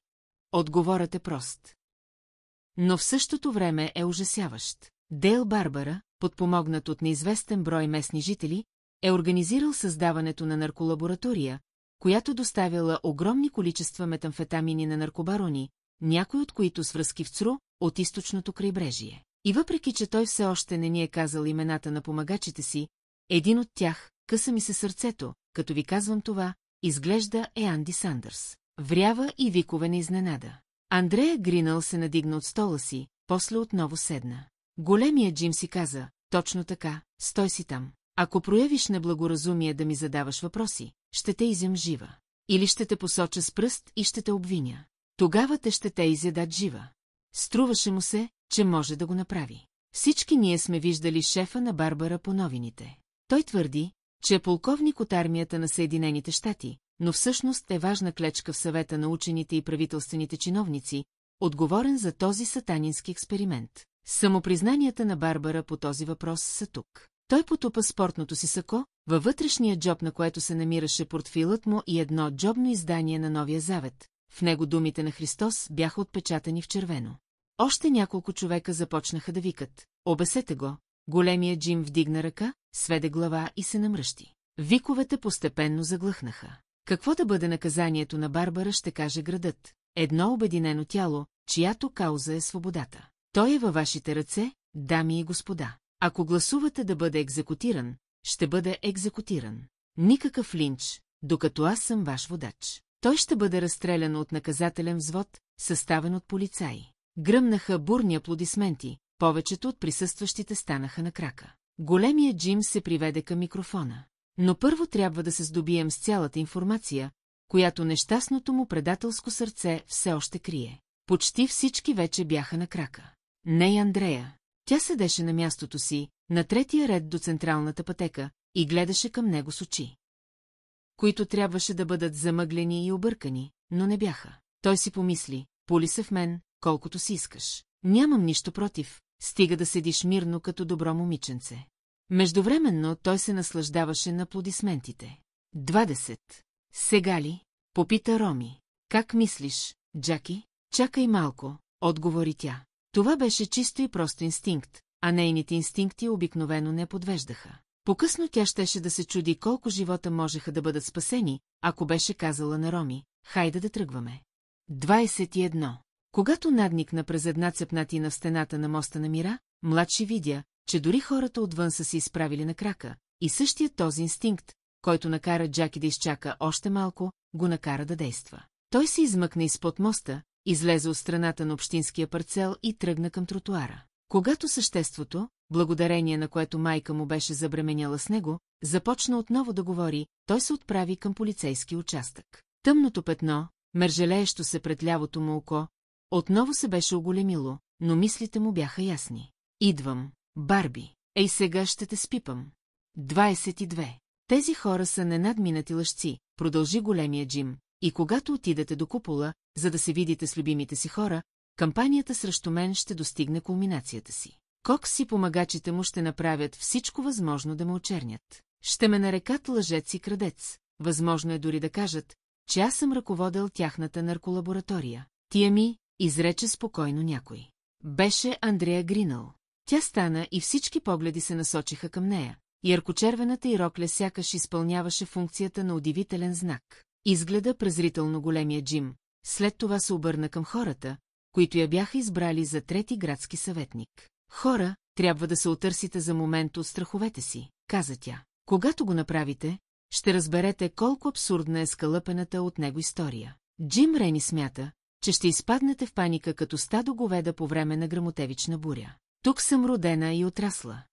Speaker 1: Отговорът е прост. Но в същото време е ужасяващ. Дейл Барбара, подпомогнат от неизвестен брой местни жители, е организирал създаването на нарколаборатория, която доставяла огромни количества метамфетамини на наркобарони, някой от които с връзки в ЦРУ от източното крайбрежие. И въпреки, че той все още не ни е казал имената на помагачите си, един от тях, къса ми се сърцето, като ви казвам това, изглежда е Анди Сандърс. Врява и викове на изненада. Андрея Гринъл се надигна от стола си, после отново седна. Големия Джим си каза: "Точно така, стой си там. Ако проявиш неблагоразумие да ми задаваш въпроси, ще те изям жива. Или ще те посоча с пръст и ще те обвиня. Тогава те ще те изядат жива." Струваше му се, че може да го направи. Всички ние сме виждали шефа на Барбара по новините. Той твърди, че е полковник от армията на Съединените щати, но всъщност е важна клечка в съвета на учените и правителствените чиновници, отговорен за този сатанински експеримент. Самопризнанията на Барбара по този въпрос са тук. Той потупа спортното си сако, във вътрешния джоб на което се намираше портфилът му и едно джобно издание на Новия Завет, в него думите на Христос бяха отпечатани в червено. Още няколко човека започнаха да викат: "Обесете го!" Големия Джим вдигна ръка, сведе глава и се намръщи. Виковете постепенно заглъхнаха. Какво да бъде наказанието на Барбара, ще каже градът. Едно обединено тяло, чиято кауза е свободата. Той е във вашите ръце, дами и господа. Ако гласувате да бъде екзекутиран, ще бъде екзекутиран. Никакъв линч, докато аз съм ваш водач. Той ще бъде разстрелян от наказателен взвод, съставен от полицаи. Гръмнаха бурни аплодисменти, повечето от присъстващите станаха на крака. Големия Джим се приведе към микрофона. Но първо трябва да се здобием с цялата информация, която нещастното му предателско сърце все още крие. Почти всички вече бяха на крака. Не и Андрея. Тя седеше на мястото си, на третия ред до централната пътека, и гледаше към него с очи, които трябваше да бъдат замъглени и объркани, но не бяха. Той си помисли: "Пули се в мен, колкото си искаш. Нямам нищо против, стига да седиш мирно като добро момиченце." Междувременно той се наслаждаваше на аплодисментите. 20. Сега ли? Попита Роми. "Как мислиш, Джаки?" "Чакай малко", отговори тя. Това беше чисто и просто инстинкт, а нейните инстинкти обикновено не подвеждаха. По-късно тя щеше да се чуди колко живота можеха да бъдат спасени, ако беше казала на Роми: "Хайде да тръгваме." 21. Когато надникна през една цепнатина в стената на моста на мира, младши видя, че дори хората отвън са се изправили на крака, и същият този инстинкт, който накара Джаки да изчака още малко, го накара да действа. Той се измъкна изпод моста, излезе от страната на общинския парцел и тръгна към тротуара. Когато съществото, благодарение на което майка му беше забременяла с него, започна отново да говори, той се отправи към полицейски участък. Тъмното петно, мържелеещо се пред лявото му око, отново се беше оголемило, но мислите му бяха ясни. "Идвам, Барби. Ей, сега ще те спипам." 22. "Тези хора са ненадминати лъжци", продължи големия Джим, "и когато отидете до купола, за да се видите с любимите си хора, кампанията срещу мен ще достигне кулминацията си. Кокс и помагачите му ще направят всичко възможно да ме очернят. Ще ме нарекат лъжец и крадец. Възможно е дори да кажат, че аз съм ръководел тяхната нарколаборатория. Тия ми", изрече спокойно някой. Беше Андрея Гринъл. Тя стана и всички погледи се насочиха към нея. Яркочервената й рокля сякаш изпълняваше функцията на удивителен знак. Изгледа презрително големия Джим, след това се обърна към хората, които я бяха избрали за трети градски съветник. "Хора, трябва да се отърсите за момент от страховете си", каза тя. "Когато го направите, ще разберете колко абсурдна е скалъпената от него история. Джим Рени смята, че ще изпаднете в паника като стадо говеда по време на гръмотевична буря. Тук съм родена и отрасла.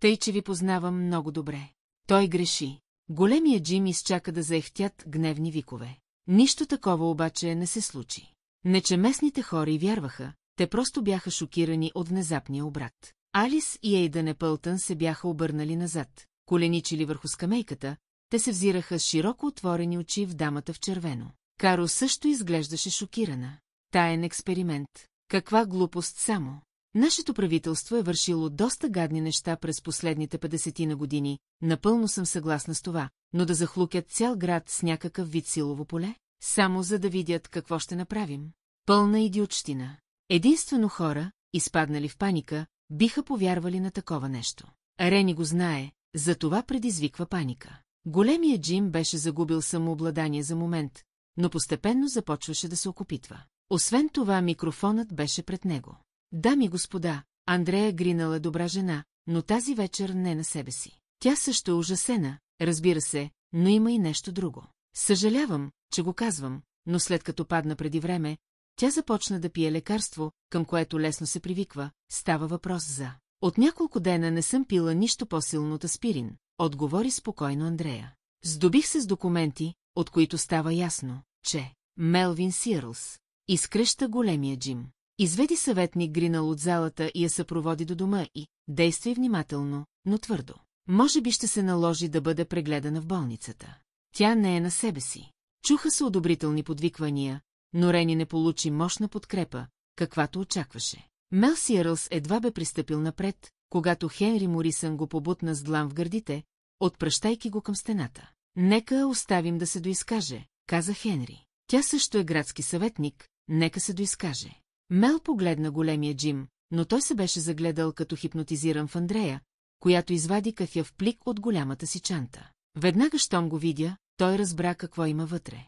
Speaker 1: Тъй, че ви познавам много добре." Той греши. Големия Джим изчака да заехтят гневни викове. Нищо такова обаче не се случи. Не, че местните хора й вярваха, те просто бяха шокирани от внезапния обрат. Алис и Ейдън Епълтън се бяха обърнали назад, коленичили върху скамейката, те се взираха с широко отворени очи в дамата в червено. Каро също изглеждаше шокирана. Таен експеримент. Каква глупост само. Нашето правителство е вършило доста гадни неща през последните 50 на години, напълно съм съгласна с това, но да захлукят цял град с някакъв вид силово поле, само за да видят какво ще направим. Пълна идиотщина. Единствено хора, изпаднали в паника, биха повярвали на такова нещо. Рени го знае, затова предизвиква паника. Големия Джим беше загубил самообладание за момент, но постепенно започваше да се окопитва. Освен това, микрофонът беше пред него. "Дами и господа, Андрея Гринъл е добра жена, но тази вечер не на себе си. Тя също е ужасена, разбира се, но има и нещо друго. Съжалявам, че го казвам, но след като падна преди време, тя започна да пие лекарство, към което лесно се привиква, става въпрос за... От няколко дена не съм пила нищо по-силно от аспирин", отговори спокойно Андрея. "Здобих се с документи, от които става ясно, че... Мелвин Сиърлс", изкръща големия Джим. Изведи съветник Гринъл от залата и я съпроводи до дома и действай внимателно, но твърдо. Може би ще се наложи да бъде прегледана в болницата. Тя не е на себе си. Чуха се одобрителни подвиквания, но Рени не получи мощна подкрепа, каквато очакваше. Мел Сиърлс едва бе пристъпил напред, когато Хенри Морисън го побутна с длан в гърдите, отпращайки го към стената. "Нека оставим да се доизкаже", каза Хенри. Тя също е градски съветник, нека се доизкаже. Мел погледна големия Джим, но той се беше загледал като хипнотизиран в Андрея, която извади кафяв плик от голямата си чанта. Веднага щом го видя, той разбра какво има вътре.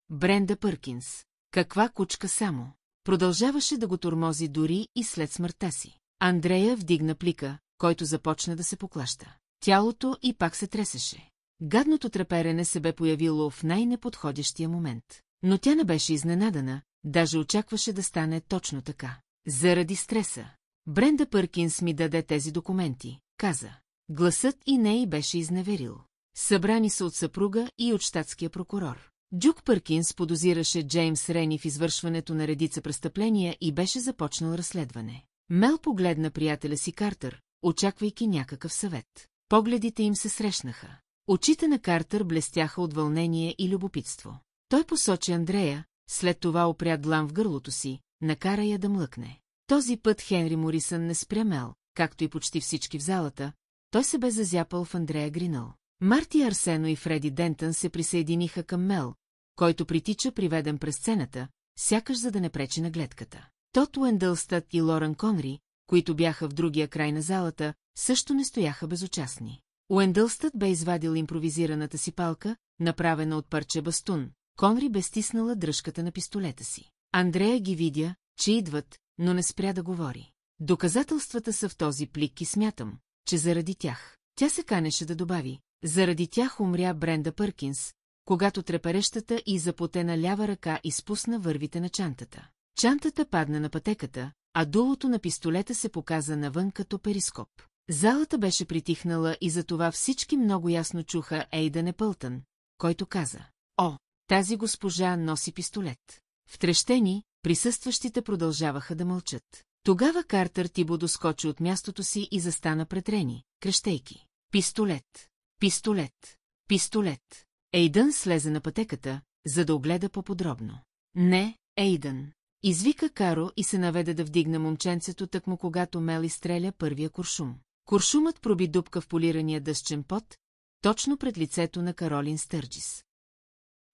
Speaker 1: Бренда Пъркинс. Каква кучка само. Продължаваше да го тормози дори и след смъртта си. Андрея вдигна плика, който започна да се поклаща. Тялото и пак се тресеше. Гадното треперене се бе появило в най-неподходящия момент. Но тя не беше изненадана, даже очакваше да стане точно така. Заради стреса. Бренда Пъркинс ми даде тези документи, каза. Гласът и не й беше изневерил. Събрани са от съпруга и от щатския прокурор. Дюк Пъркинс подозираше Джеймс Рени в извършването на редица престъпления и беше започнал разследване. Мел погледна приятеля си Картер, очаквайки някакъв съвет. Погледите им се срещнаха. Очите на Картер блестяха от вълнение и любопитство. Той посочи Андрея, след това опря длан в гърлото си, накара я да млъкне. Този път Хенри Морисън не спря Мел, както и почти всички в залата, той се бе зазяпал в Андрея Гринъл. Марти Арсено и Фреди Дентън се присъединиха към Мел, който притича приведен през сцената, сякаш за да не пречи на гледката. Тот Уендълстът и Лоран Конри, които бяха в другия край на залата, също не стояха безучастни. Уендълстът бе извадил импровизираната си палка, направена от парче бастун, Конри бе стиснала дръжката на пистолета си. Андрея ги видя, че идват, но не спря да говори. Доказателствата са в този плик и смятам, че заради тях. Тя се канеше да добави. Заради тях умря Бренда Пъркинс, когато треперещата и запотена лява ръка изпусна вървите на чантата. Чантата падна на пътеката, а дулото на пистолета се показа навън като перископ. Залата беше притихнала и затова всички много ясно чуха Ейдън Епълтън, който каза: „О, тази госпожа носи пистолет.“ Втрещени, присъстващите продължаваха да мълчат. Тогава Картер Тибо доскочи от мястото си и застана пред Рени, крещейки: „Пистолет! Пистолет! Пистолет!“ Ейдън слезе на пътеката, за да огледа по-подробно. „Не, Ейдън!“ Извика Каро и се наведе да вдигне момченцето тъкмо когато Мел изстреля първия куршум. Куршумът проби дупка в полирания дъсчен пот, точно пред лицето на Каролин Стърджис.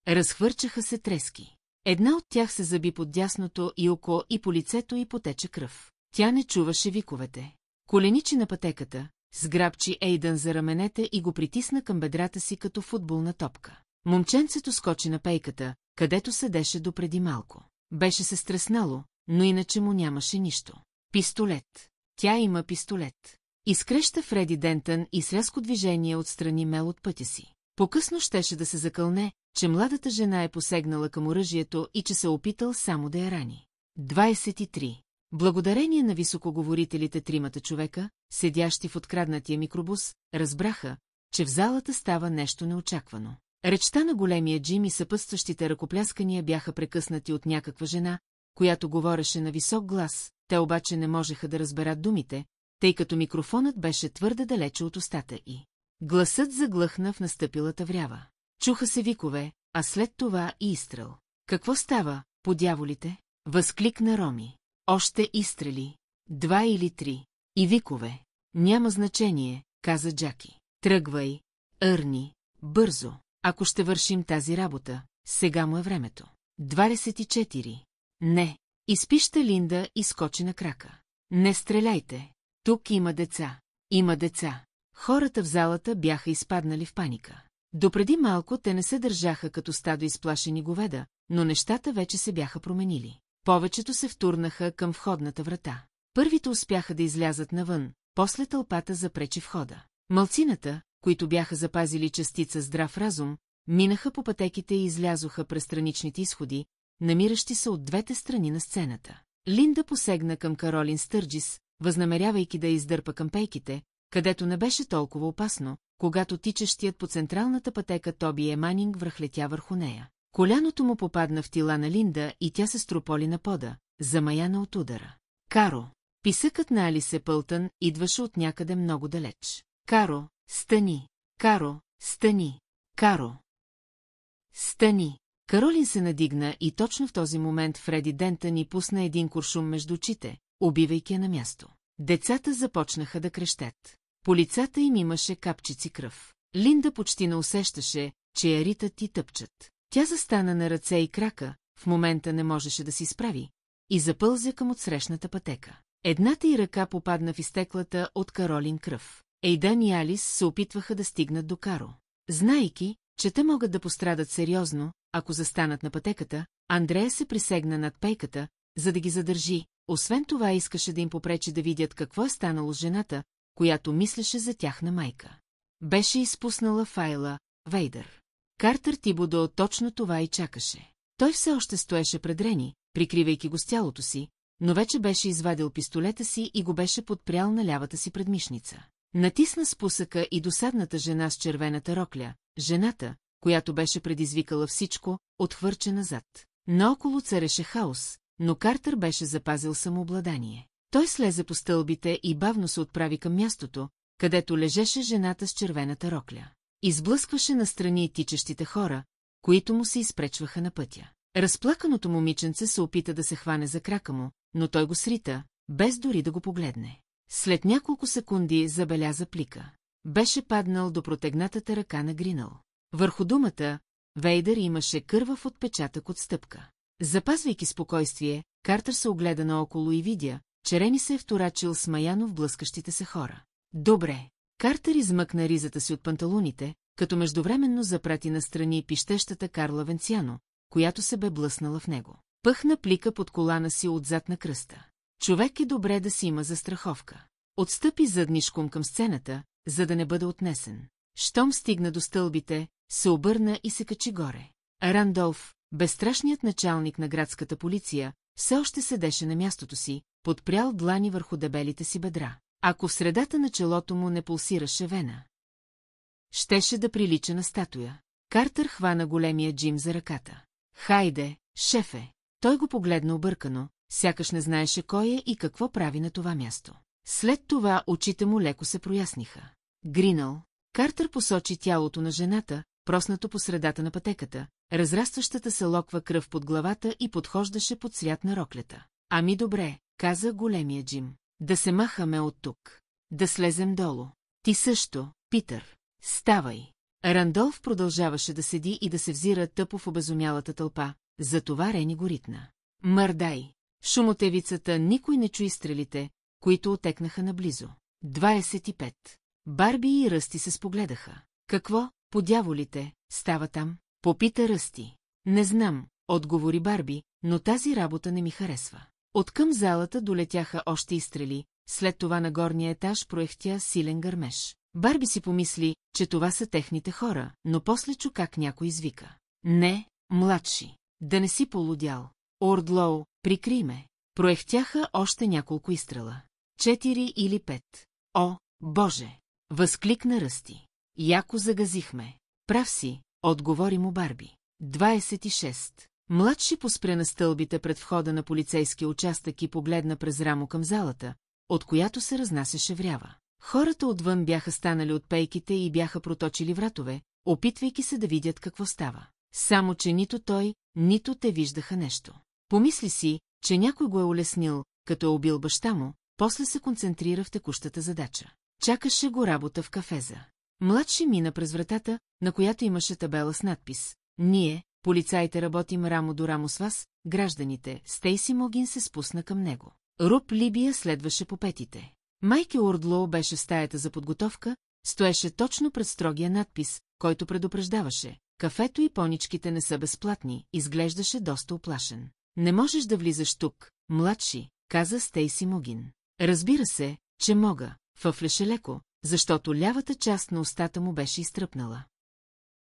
Speaker 1: Разхвърчаха се трески. Една от тях се заби под дясното и око и по лицето й потече кръв. Тя не чуваше виковете. Коленичи на пътеката, сграбчи Ейдън за раменете и го притисна към бедрата си като футболна топка. Момченцето скочи на пейката, където седеше допреди малко. Беше се стреснало, но иначе му нямаше нищо. Пистолет. Тя има пистолет. Изкреща Фреди Дентън и с рязко движение отстрани Мел от пътя си. По-късно щеше да се закълне, че младата жена е посегнала към оръжието и че се опитал само да я рани. 23. Благодарение на високоговорителите тримата човека, седящи в откраднатия микробус, разбраха, че в залата става нещо неочаквано. Речта на големия Джим и съпътстващите ръкопляскания бяха прекъснати от някаква жена, която говореше на висок глас, те обаче не можеха да разберат думите, тъй като микрофонът беше твърде далече от устата й. Гласът заглъхна в настъпилата врява. Чуха се викове, а след това и изстрел. „Какво става, по дяволите?“ възкликна Роми. „Още изстрели. 2 или 3. И викове. Няма значение“, каза Джаки. „Тръгвай,Ърни, бързо. Ако ще вършим тази работа, сега му е времето.“ 24. „Не.“ Изпища Линда и скочи на крака. „Не стреляйте. Тук има деца. Има деца.“ Хората в залата бяха изпаднали в паника. Допреди малко те не се държаха като стадо изплашени говеда, но нещата вече се бяха променили. Повечето се втурнаха към входната врата. Първите успяха да излязат навън, после тълпата запречи входа. Малцината, които бяха запазили частица здрав разум, минаха по пътеките и излязоха през страничните изходи, намиращи се от двете страни на сцената. Линда посегна към Каролин Стърджис, възнамерявайки да издърпа към пейките, където не беше толкова опасно, когато тичащият по централната пътека Тоби Еманинг връхлетя върху нея. Коляното му попадна в тила на Линда и тя се строполи на пода, замаяна от удара. „Каро!“ Писъкът на Алис Епълтън идваше от някъде много далеч. „Каро, стани! Каро, стани! Каро! Стани!“ Каролин се надигна и точно в този момент Фреди Дентън ни пусна един куршум между очите, убивайки я на място. Децата започнаха да крещят. По лицата им имаше капчици кръв. Линда почти не усещаше, че я ритат и тъпчат. Тя застана на ръце и крака, в момента не можеше да си справи, и запълзя към отсрещната пътека. Едната й ръка попадна в изтеклата от Каролин кръв. Ейдан и Алис се опитваха да стигнат до Каро. Знайки, че те могат да пострадат сериозно, ако застанат на пътеката, Андрея се присегна над пейката, за да ги задържи. Освен това искаше да им попречи да видят какво е станало с жената, която мислеше за тяхна майка. Беше изпуснала файла Вейдър. Картер Тибодо точно това и чакаше. Той все още стоеше пред Рени, прикривайки го с тялото си, но вече беше извадил пистолета си и го беше подпрял на лявата си предмишница. Натисна спусъка и досадната жена с червената рокля, жената, която беше предизвикала всичко, отхвърче назад. Наоколо цареше хаос, но Картер беше запазил самообладание. Той слезе по стълбите и бавно се отправи към мястото, където лежеше жената с червената рокля. Изблъскваше настрани тичащите хора, които му се изпречваха на пътя. Разплаканото момиченце се опита да се хване за крака му, но той го срита, без дори да го погледне. След няколко секунди забеляза плика. Беше паднал до протегнатата ръка на Гринъл. Върху думата Вейдър имаше кървав отпечатък от стъпка. Запазвайки спокойствие, Картер се огледа наоколо и видя, че Рени се е вторачил смаяно в блъскащите се хора. Добре. Картер измъкна ризата си от панталоните, като междувременно запрати настрани пищещата Карла Венциано, която се бе блъснала в него. Пъхна плика под колана си отзад на кръста. Човек е добре да си има застраховка. Отстъпи заднишком към сцената, за да не бъде отнесен. Щом стигна до стълбите, се обърна и се качи горе. Рандолф, безстрашният началник на градската полиция, все още седеше на мястото си, подпрял длани върху дебелите си бедра. Ако в средата на челото му не пулсираше вена, щеше да прилича на статуя. Картер хвана големия Джим за ръката. Хайде, шефе! Той го погледна объркано, сякаш не знаеше кой е и какво прави на това място. След това очите му леко се проясниха. Гринъл. Картер посочи тялото на жената, проснато по средата на пътеката, разрастващата се локва кръв под главата и подхождаше под цвят на роклята. Ами добре, каза големия Джим. Да се махаме от тук. Да слезем долу. Ти също, Питър. Ставай. Рандолф продължаваше да седи и да се взира тъпо в обезумялата тълпа, затова Рени го ритна. Мърдай. В шумотевицата никой не чу изстрелите, които отекнаха наблизо. 25. Барби и Ръсти се спогледаха. Какво, по дяволите, става там? Попита Ръсти. Не знам, отговори Барби, но тази работа не ми харесва. Откъм залата долетяха още изстрели, след това на горния етаж проехтя силен гърмеж. Барби си помисли, че това са техните хора, но после чу как някой извика. Не, младши, да не си полудял. Ордлоу, прикрий ме. Проехтяха още няколко изстрела. 4 или 5. О, Боже! Възкликна Ръсти. Яко загазихме. Прав си, отговори му Барби. 26. Младши поспря на стълбите пред входа на полицейския участък и погледна през рамо към залата, от която се разнасяше врява. Хората отвън бяха станали от пейките и бяха проточили вратове, опитвайки се да видят какво става. Само че нито той, нито те виждаха нещо. Помисли си, че някой го е улеснил, като е убил баща му, после се концентрира в текущата задача. Чакаше го работа в кафеза. Младши мина през вратата, на която имаше табела с надпис. Ние, полицаите, работим рамо до рамо с вас, гражданите. Стейси Могин се спусна към него. Руб Либия следваше по петите. Майки Ордлоу беше в стаята за подготовка, стоеше точно пред строгия надпис, който предупреждаваше. Кафето и поничките не са безплатни, изглеждаше доста уплашен. Не можеш да влизаш тук, младши, каза Стейси Могин. Разбира се, че мога, фъфлеше леко, защото лявата част на устата му беше изтръпнала.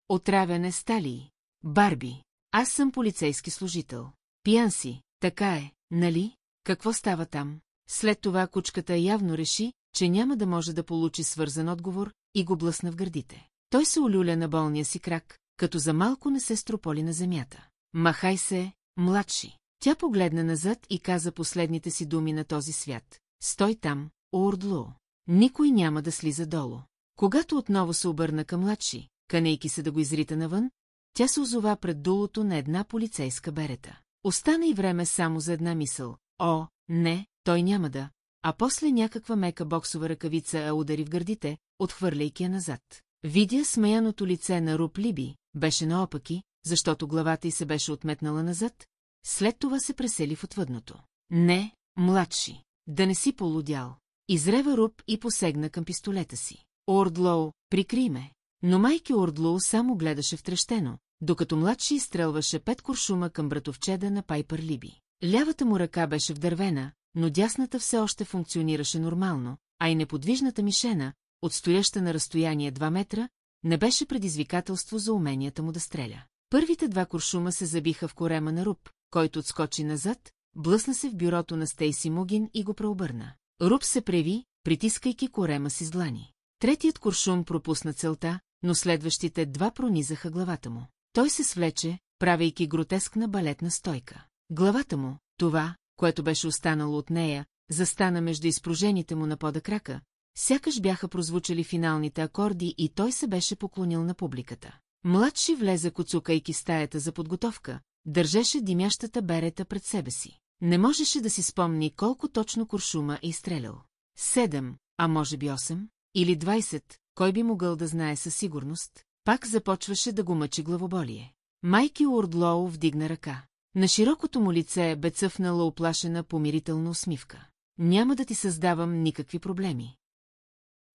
Speaker 1: Отравяне стали. Барби, аз съм полицейски служител. Пиян си, така е, нали? Какво става там? След това кучката явно реши, че няма да може да получи свързан отговор и го блъсна в гърдите. Той се олюля на болния си крак, като за малко не се строполи на земята. Махай се, младши. Тя погледна назад и каза последните си думи на този свят. Стой там, Ордлоу. Никой няма да слиза долу. Когато отново се обърна към младши, канейки се да го изрита навън, тя се озова пред дулото на една полицейска берета. Остана и време само за една мисъл. О, не, той няма да. А после някаква мека боксова ръкавица я удари в гърдите, отхвърляйки я назад. Видя смеяното лице на Руб Либи, беше наопаки, защото главата й се беше отметнала назад, след това се пресели в отвъдното. Не, младши, да не си полудял. Изрева Руб и посегна към пистолета си. Уордлоу, прикри ме. Но майки Уордлоу само гледаше втрещено, докато младши изстрелваше 5 куршума към братовчеда на Пайпър Либи. Лявата му ръка беше вдървена, но дясната все още функционираше нормално, а и неподвижната мишена, отстояща на разстояние 2 метра, не беше предизвикателство за уменията му да стреля. Първите 2 куршума се забиха в корема на Руб, който отскочи назад, блъсна се в бюрото на Стейси Мугин и го преобърна. Руб се преви, притискайки корема си с длани. Третият куршум пропусна целта, но следващите 2 пронизаха главата му. Той се свлече, правейки гротескна балетна стойка. Главата му, това, което беше останало от нея, застана между изпружените му на пода крака, сякаш бяха прозвучали финалните акорди и той се беше поклонил на публиката. Младши влезе коцукайки стаята за подготовка, държеше димящата берета пред себе си. Не можеше да си спомни колко точно куршума е изстрелял. 7, а може би 8 или 20, кой би могъл да знае със сигурност, пак започваше да го мъчи главоболие. Майки Уордлоу вдигна ръка. На широкото му лице бе цъфнала оплашена помирителна усмивка. Няма да ти създавам никакви проблеми.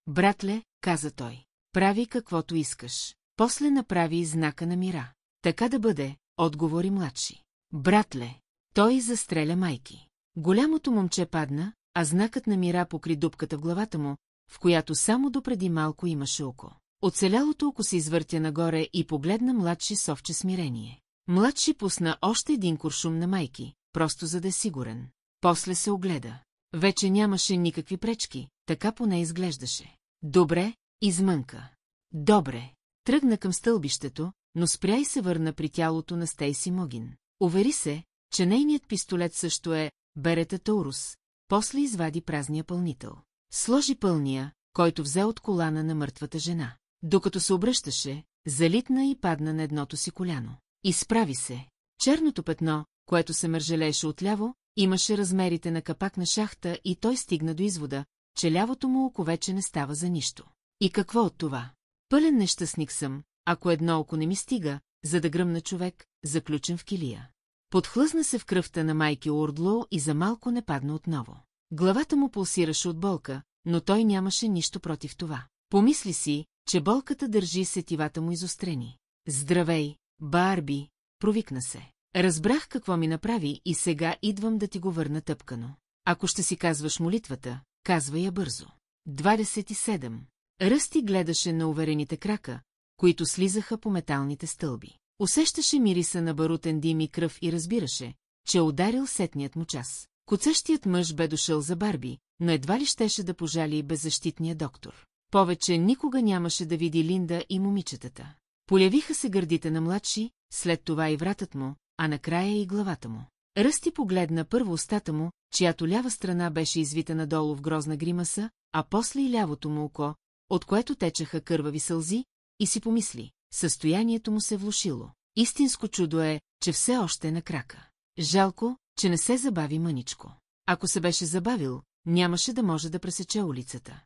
Speaker 1: Братле, каза той, прави каквото искаш. После направи знака на мира. Така да бъде, отговори младши. Братле, той застреля майки. Голямото момче падна, а знакът на мира покри дупката в главата му, в която само допреди малко имаше око. Оцелялото око се извъртя нагоре и погледна младши с овче смирение. Младши пусна още един куршум на майки, просто за да е сигурен. После се огледа. Вече нямаше никакви пречки, така поне изглеждаше. Добре, измънка. Добре. Тръгна към стълбището, но спря и се върна при тялото на Стейси Могин. Увери се, че нейният пистолет също е Берета Таурус, после извади празния пълнител. Сложи пълния, който взе от колана на мъртвата жена. Докато се обръщаше, залитна и падна на едното си коляно. Изправи се. Черното петно, което се мържелееше отляво, имаше размерите на капак на шахта и той стигна до извода, че лявото му око вече не става за нищо. И какво от това? Пълен нещастник съм, ако едно око не ми стига, за да гръмна човек, заключен в килия. Подхлъзна се в кръвта на майки Уордлоу и за малко не падна отново. Главата му пулсираше от болка, но той нямаше нищо против това. Помисли си, че болката държи сетивата му изострени. Здравей, Барби, провикна се. Разбрах какво ми направи и сега идвам да ти го върна тъпкано. Ако ще си казваш молитвата, казвай я бързо. 27. Ръсти гледаше на уверените крака, които слизаха по металните стълби. Усещаше мириса на барутен дим и кръв и разбираше, че е ударил сетният му час. Коцащият мъж бе дошъл за Барби, но едва ли щеше да пожали беззащитния доктор. Повече никога нямаше да види Линда и момичетата. Полявиха се гърдите на младши, след това и вратът му, а накрая и главата му. Ръсти погледна първо устата му, чиято лява страна беше извита надолу в грозна гримаса, а после и лявото му око, от което течаха кървави сълзи, и си помисли, състоянието му се влошило. Истинско чудо е, че все още е на крака. Жалко, че не се забави мъничко. Ако се беше забавил, нямаше да може да пресече улицата.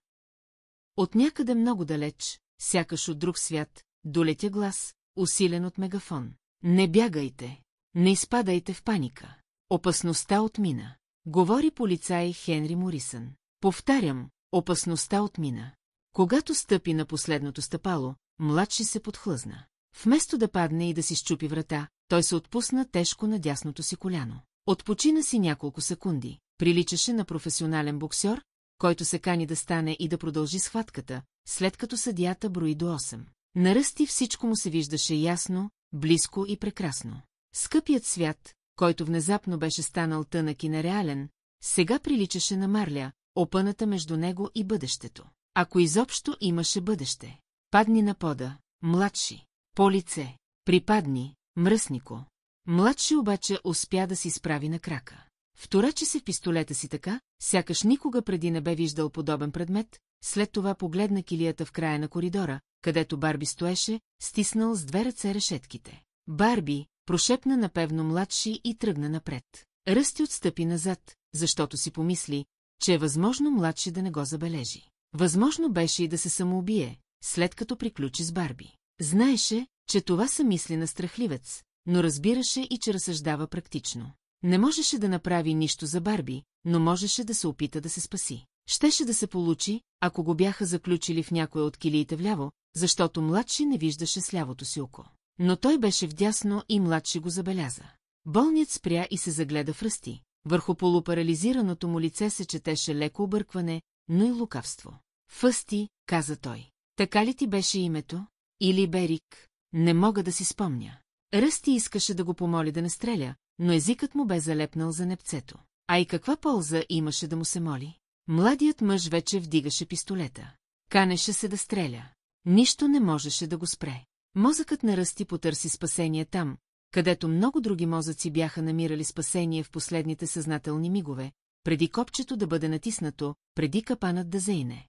Speaker 1: От някъде много далеч, сякаш от друг свят, долетя глас, усилен от мегафон. Не бягайте, не изпадайте в паника. Опасността отмина. Говори полицай Хенри Морисън. Повтарям, опасността отмина. Когато стъпи на последното стъпало, младши се подхлъзна. Вместо да падне и да си счупи врата, той се отпусна тежко на дясното си коляно. Отпочина си няколко секунди. Приличаше на професионален боксер, който се кани да стане и да продължи схватката, след като съдията брои до 8. На Ръсти всичко му се виждаше ясно, близко и прекрасно. Скъпият свят, който внезапно беше станал тънък и нереален, сега приличаше на марля, опъната между него и бъдещето. Ако изобщо имаше бъдеще. Падни на пода, младши, по лице, припадни, мръснико. Младши обаче успя да си справи на крака. Вторачи се в пистолета си така, сякаш никога преди не бе виждал подобен предмет, след това погледна килията в края на коридора, където Барби стоеше, стиснал с 2 ръце решетките. Барби, прошепна напевно младши и тръгна напред. Ръсти отстъпи назад, защото си помисли, че е възможно младши да не го забележи. Възможно беше и да се самоубие, след като приключи с Барби. Знаеше, че това са мисли на страхливец, но разбираше и че разсъждава практично. Не можеше да направи нищо за Барби, но можеше да се опита да се спаси. Щеше да се получи, ако го бяха заключили в някоя от килиите вляво, защото младши не виждаше с лявото си око. Но той беше вдясно и младши го забеляза. Болният спря и се загледа в Ръсти. Върху полупарализираното му лице се четеше леко объркване, но и лукавство. Фъсти, каза той. Така ли ти беше името? Или Берик? Не мога да си спомня. Ръсти искаше да го помоли да не стреля, но езикът му бе залепнал за непцето. А и каква полза имаше да му се моли? Младият мъж вече вдигаше пистолета. Канеше се да стреля. Нищо не можеше да го спре. Мозъкът на Ръсти потърси спасение там, където много други мозъци бяха намирали спасение в последните съзнателни мигове, преди копчето да бъде натиснато, преди капанът да зейне.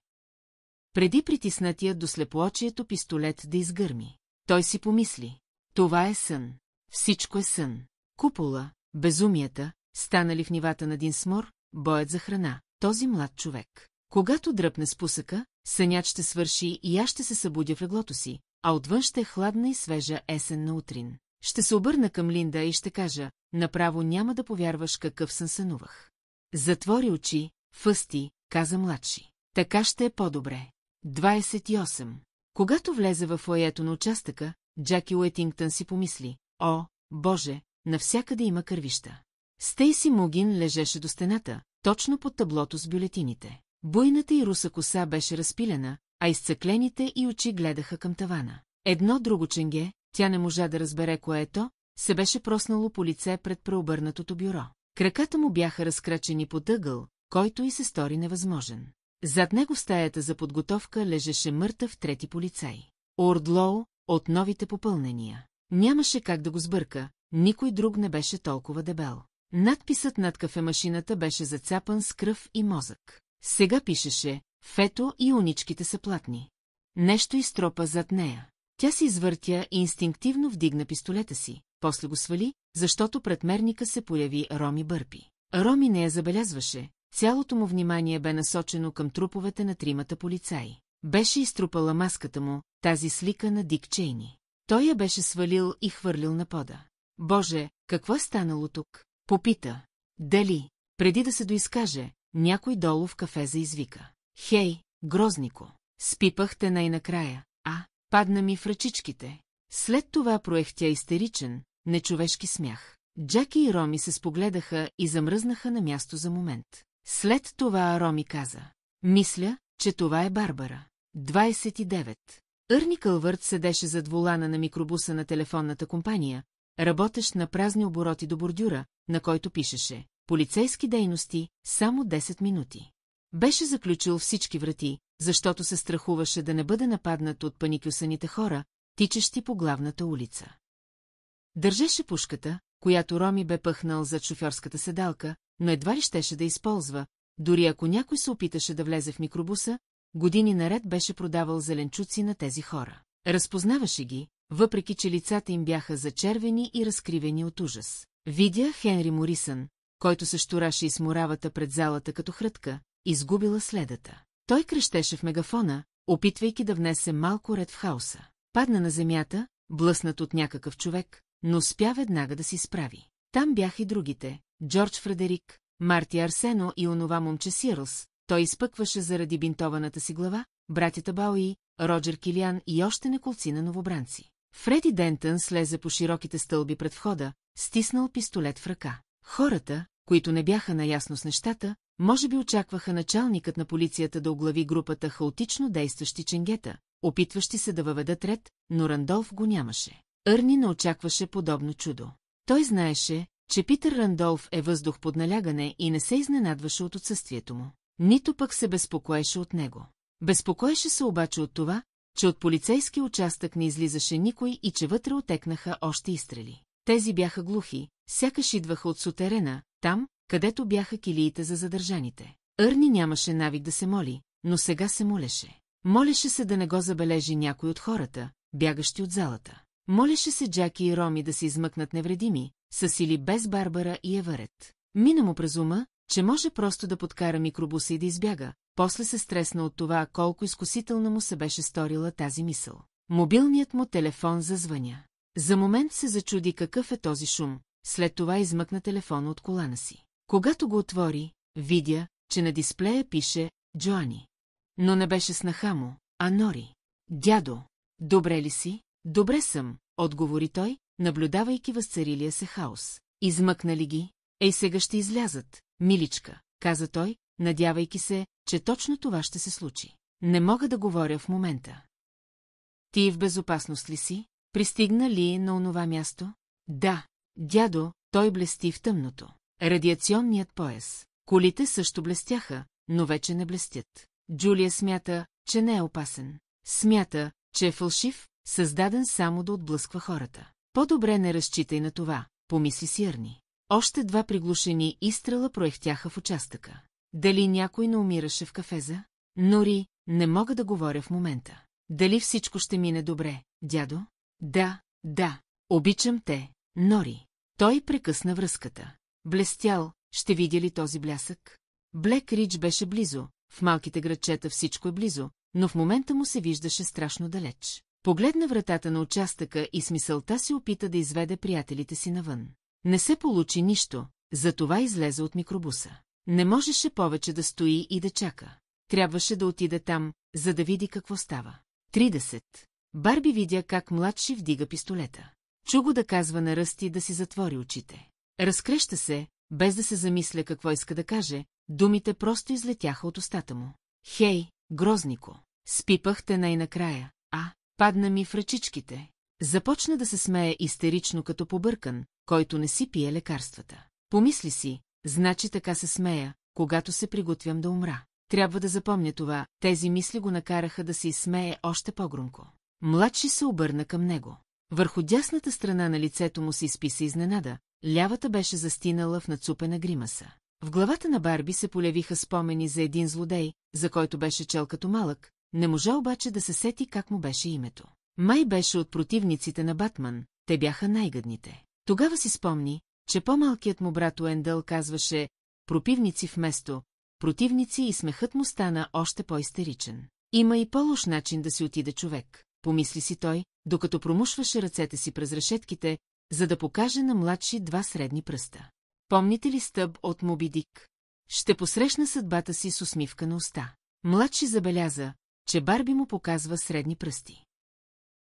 Speaker 1: Преди притиснатия до слепоочието пистолет да изгърми. Той си помисли. Това е сън. Всичко е сън. Купола, безумията, станали в нивата на Динсмор, боят за храна, този млад човек. Когато дръпне спусъка, сънят ще свърши и аз ще се събудя в леглото си, а отвън ще е хладна и свежа есенна утрин. Ще се обърна към Линда и ще кажа, направо няма да повярваш какъв сън сънувах. Затвори очи, Фъсти, каза младши. Така ще е по-добре. 28. Когато влезе във фоайето на участъка, Джаки Уетингтън си помисли. О, Боже, навсякъде има кървища. Стейси Мугин лежеше до стената, точно под таблото с бюлетините. Буйната и руса коса беше разпилена, а изцъклените и очи гледаха към тавана. Едно друго ченге, тя не можа да разбере кое е то, се беше проснало по лице пред преобърнатото бюро. Краката му бяха разкрачени под ъгъл, който и се стори невъзможен. Зад него в стаята за подготовка лежеше мъртъв трети полицай. Ордлоу от новите попълнения. Нямаше как да го сбърка, никой друг не беше толкова дебел. Надписът над кафемашината беше зацапан с кръв и мозък. Сега пишеше «Фето и уничките са платни». Нещо изтропа зад нея. Тя се извъртя и инстинктивно вдигна пистолета си, после го свали, защото пред мерника се появи Роми Бърпи. Роми не я забелязваше, цялото му внимание бе насочено към труповете на тримата полицаи. Беше изтрупала маската му, тази слика на Дик Чейни. Той я беше свалил и хвърлил на пода. Боже, какво е станало тук? Попита. Дали, преди да се доизкаже, някой долу в кафе заизвика. Хей, грознико, спипах те най-накрая, падна ми в ръчичките. След това проехтя истеричен, нечовешки смях. Джаки и Роми се спогледаха и замръзнаха на място за момент. След това Роми каза. Мисля, че това е Барбара. 29.Ърни Кълвърт седеше зад волана на микробуса на телефонната компания, работещ на празни обороти до бордюра, на който пишеше «Полицейски дейности, само 10 минути». Беше заключил всички врати, защото се страхуваше да не бъде нападнат от паникюсаните хора, тичащи по главната улица. Държеше пушката, която Роми бе пъхнал зад шофьорската седалка, но едва ли щеше да използва, дори ако някой се опиташе да влезе в микробуса, години наред беше продавал зеленчуци на тези хора. Разпознаваше ги, въпреки че лицата им бяха зачервени и разкривени от ужас. Видя Хенри Морисън, който се щураше из моравата пред залата като хрътка, изгубила следата. Той крещеше в мегафона, опитвайки да внесе малко ред в хаоса. Падна на земята, блъснат от някакъв човек, но успя веднага да си справи. Там бяха и другите – Джордж Фредерик, Марти Арсено и онова момче Сирлс. Той изпъкваше заради бинтованата си глава, братята Бауи, Роджер Килиан и още неколцина новобранци. Фреди Дентън слезе по широките стълби пред входа, стиснал пистолет в ръка. Хората, които не бяха наясно с нещата, може би очакваха началникът на полицията да оглави групата хаотично действащи ченгета, опитващи се да въведат ред, но Рандолф го нямаше.Ърни не очакваше подобно чудо. Той знаеше, че Питър Рандолф е въздух под налягане и не се изненадваше от отсъствието му. Нито пък се безпокоеше от него. Безпокоеше се обаче от това, че от полицейски участък не излизаше никой и че вътре отекнаха още изстрели. Тези бяха глухи, сякаш идваха от сутерена, там, където бяха килиите за задържаните.Ърни нямаше навик да се моли, но сега се молеше. Молеше се да не го забележи някой от хората, бягащи от залата. Молеше се Джаки и Роми да се измъкнат невредими, с или без Барбара и Еварет. Мина му през ума, че може просто да подкара микробуса и да избяга, после се стресна от това, колко изкусително му се беше сторила тази мисъл. Мобилният му телефон зазвъня. За момент се зачуди какъв е този шум, след това измъкна телефона от колана си. Когато го отвори, видя, че на дисплея пише Джоани. Но не беше снаха му, а Нори. Дядо, добре ли си? Добре съм, отговори той, наблюдавайки възцарилия се хаос. Измъкна ли ги? Ей, сега ще излязат, миличка, каза той, надявайки се, че точно това ще се случи. Не мога да говоря в момента. Ти в безопасност ли си? Пристигна ли на онова място? Да, дядо, той блести в тъмното. Радиационният пояс. Колите също блестяха, но вече не блестят. Джулия смята, че не е опасен. Смята, че е фалшив, създаден само да отблъсква хората. По-добре не разчитай на това, помисли си Арни. Още два приглушени изстрела проехтяха в участъка. Дали някой не умираше в кафеза? Нори, не мога да говоря в момента. Дали всичко ще мине добре, дядо? Да, обичам те, Нори. Той прекъсна връзката. Блестял, ще видя ли този блясък? Блек Ридж беше близо, в малките градчета всичко е близо, но в момента му се виждаше страшно далеч. Погледна вратата на участъка и с мисълта си опита да изведе приятелите си навън. Не се получи нищо, затова излезе от микробуса. Не можеше повече да стои и да чака. Трябваше да отиде там, за да види какво става. 30. Барби видя как младши вдига пистолета. Чу го да казва на Ръсти да си затвори очите. Разкреща се, без да се замисля какво иска да каже, думите просто излетяха от устата му. Хей, грознико, спипах те най-накрая, падна ми в ръчичките. Започна да се смее истерично като побъркан, който не си пие лекарствата. Помисли си, значи така се смея, когато се приготвям да умра. Трябва да запомня това, тези мисли го накараха да се изсмее още по-громко. Младши се обърна към него. Върху дясната страна на лицето му се изписа изненада, лявата беше застинала в нацупена гримаса. В главата на Барби се полявиха спомени за един злодей, за който беше чел като малък, не можа обаче да се сети как му беше името. Май беше от противниците на Батман, те бяха най-гъдните. Тогава си спомни, че по-малкият му брат Уендъл казваше «пропивници» вместо «противници» и смехът му стана още по-истеричен. Има и по-лош начин да си отиде човек, помисли си той, докато промушваше ръцете си през решетките, за да покаже на младши два средни пръста. Помните ли Стъб от Моби Дик? Ще посрещна съдбата си с усмивка на уста. Младши забеляза, че Барби му показва средни пръсти.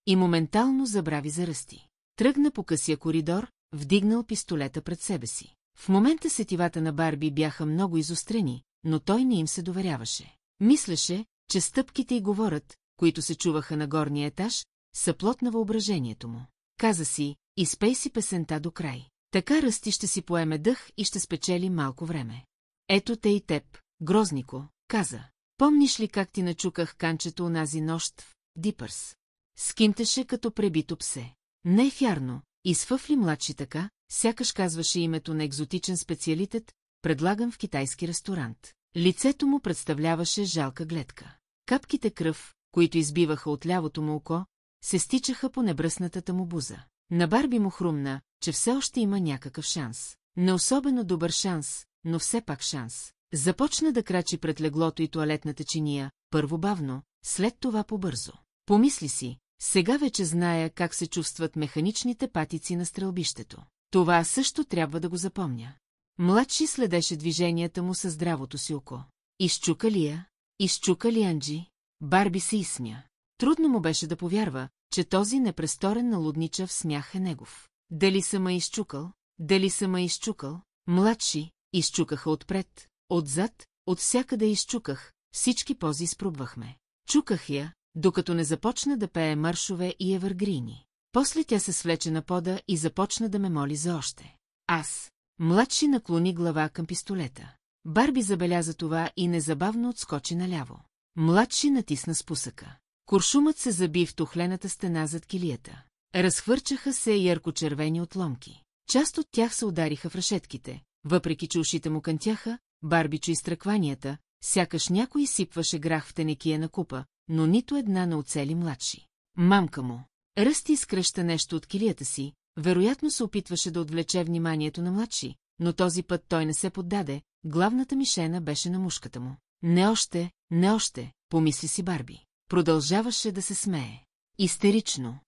Speaker 1: И моментално забрави за Ръсти. Тръгна по късия коридор, вдигнал пистолета пред себе си. В момента сетивата на Барби бяха много изострени, но той не им се доверяваше. Мислеше, че стъпките й говорят, които се чуваха на горния етаж, са плод на въображението му. Каза си, изпей си песента до край. Така Ръсти ще си поеме дъх и ще спечели малко време. Ето те и теб, грознико, каза. Помниш ли как ти начуках канчето онази нощ в Дипърс? Скимтеше като пребито псе. Не е вярно, изфъфли младши така, сякаш казваше името на екзотичен специалитет, предлаган в китайски ресторант. Лицето му представляваше жалка гледка. Капките кръв, които избиваха от лявото му око, се стичаха по небръснатата му буза. На Барби му хрумна, че все още има някакъв шанс. Не особено добър шанс, но все пак шанс. Започна да крачи пред леглото и тоалетната чиния, първо бавно, след това побързо. Помисли си, сега вече зная как се чувстват механичните патици на стрелбището. Това също трябва да го запомня. Младши следеше движенията му със здравото си око. Изчука ли я? Изчука ли Анджи? Барби се изсмя. Трудно му беше да повярва, че този непресторен налудничав смях е негов. Дали съм изчукал? Дали съм изчукал? Младши, изчукаха отпред, отзад, от всякъде изчуках, всички пози изпробвахме. Чуках я, докато не започна да пее маршове и евъргрини. После тя се свлече на пода и започна да ме моли за още. Аз. Младши наклони глава към пистолета. Барби забеляза това и незабавно отскочи наляво. Младши натисна спусъка. Куршумът се заби в тухлената стена зад килията. Разхвърчаха се яркочервени отломки. Част от тях се удариха в решетките. Въпреки че ушите му кънтяха, Барби чу изтръкванията, сякаш някой сипваше грах в тенекия на купа, но нито една не оцели младши. Мамка му. Ръсти изкръща нещо от килията си, вероятно се опитваше да отвлече вниманието на младши, но този път той не се поддаде, главната мишена беше на мушката му. Не още, помисли си Барби. Продължаваше да се смее. Истерично.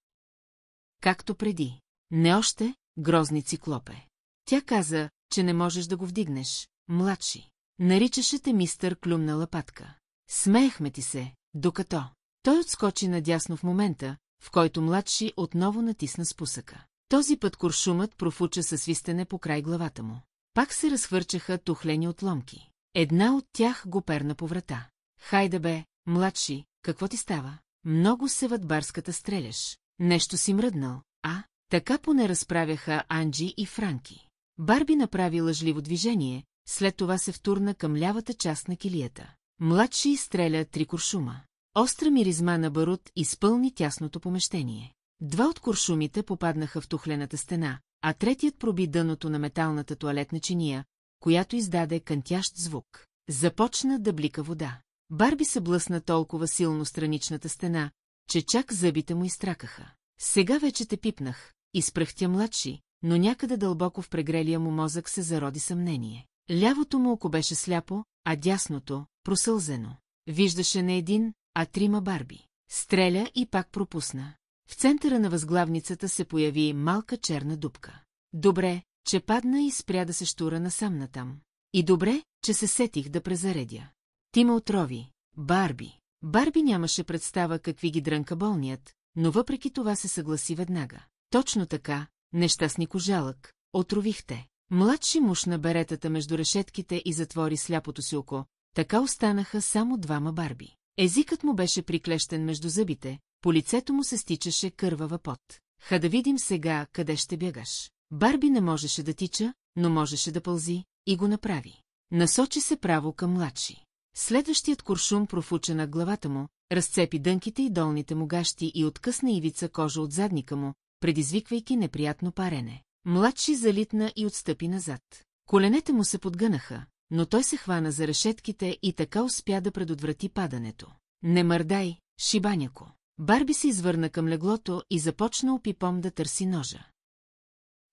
Speaker 1: Както преди. Не още, грозни циклопе. Тя каза, че не можеш да го вдигнеш, младши. Наричаше те мистър Клюмна лапатка. Смеехме ти се, докато... Той отскочи надясно в момента, в който младши отново натисна спусъка. Този път куршумът профуча със свистене по край главата му. Пак се разхвърчаха тухлени отломки. Една от тях го перна по врата. Хайде бе, младши, какво ти става? Много се ватбарската стреляш. Нещо си мръднал, а? Така поне разправяха Анджи и Франки. Барби направи лъжливо движение, след това се втурна към лявата част на килията. Младши изстреля 3 куршума. Остра миризма на барут изпълни тясното помещение. 2 от куршумите попаднаха в тухлената стена, а третият проби дъното на металната тоалетна чиния, която издаде кънтящ звук. Започна да блика вода. Барби се блъсна толкова силно страничната стена, че чак зъбите му изтракаха. Сега вече те пипнах, изпръхтя младши, но някъде дълбоко в прегрелия му мозък се зароди съмнение. Лявото му око беше сляпо, а дясното – просълзено. Виждаше не един, а 3 Барби. Стреля и пак пропусна. В центъра на възглавницата се появи малка черна дупка. Добре, че падна и спря да се щура насам натам. И добре, че се сетих да презаредя. Ти ме отрови, Барби. Барби нямаше представа какви ги дрънка болният, но въпреки това се съгласи веднага. Точно така, нещастни кожалък, отровихте. Младши мушна беретата между решетките и затвори сляпото си око, така останаха само 2 Барби. Езикът му беше приклещен между зъбите, по лицето му се стичаше кървава пот. Ха да видим сега къде ще бягаш. Барби не можеше да тича, но можеше да пълзи, и го направи. Насочи се право към младши. Следващият куршум профуча над главата му, разцепи дънките и долните му гащи и откъсна ивица кожа от задника му, предизвиквайки неприятно парене. Младши залитна и отстъпи назад. Коленете му се подгънаха, но той се хвана за решетките и така успя да предотврати падането. Не мърдай, шибаняко. Барби се извърна към леглото и започна опипом да търси ножа.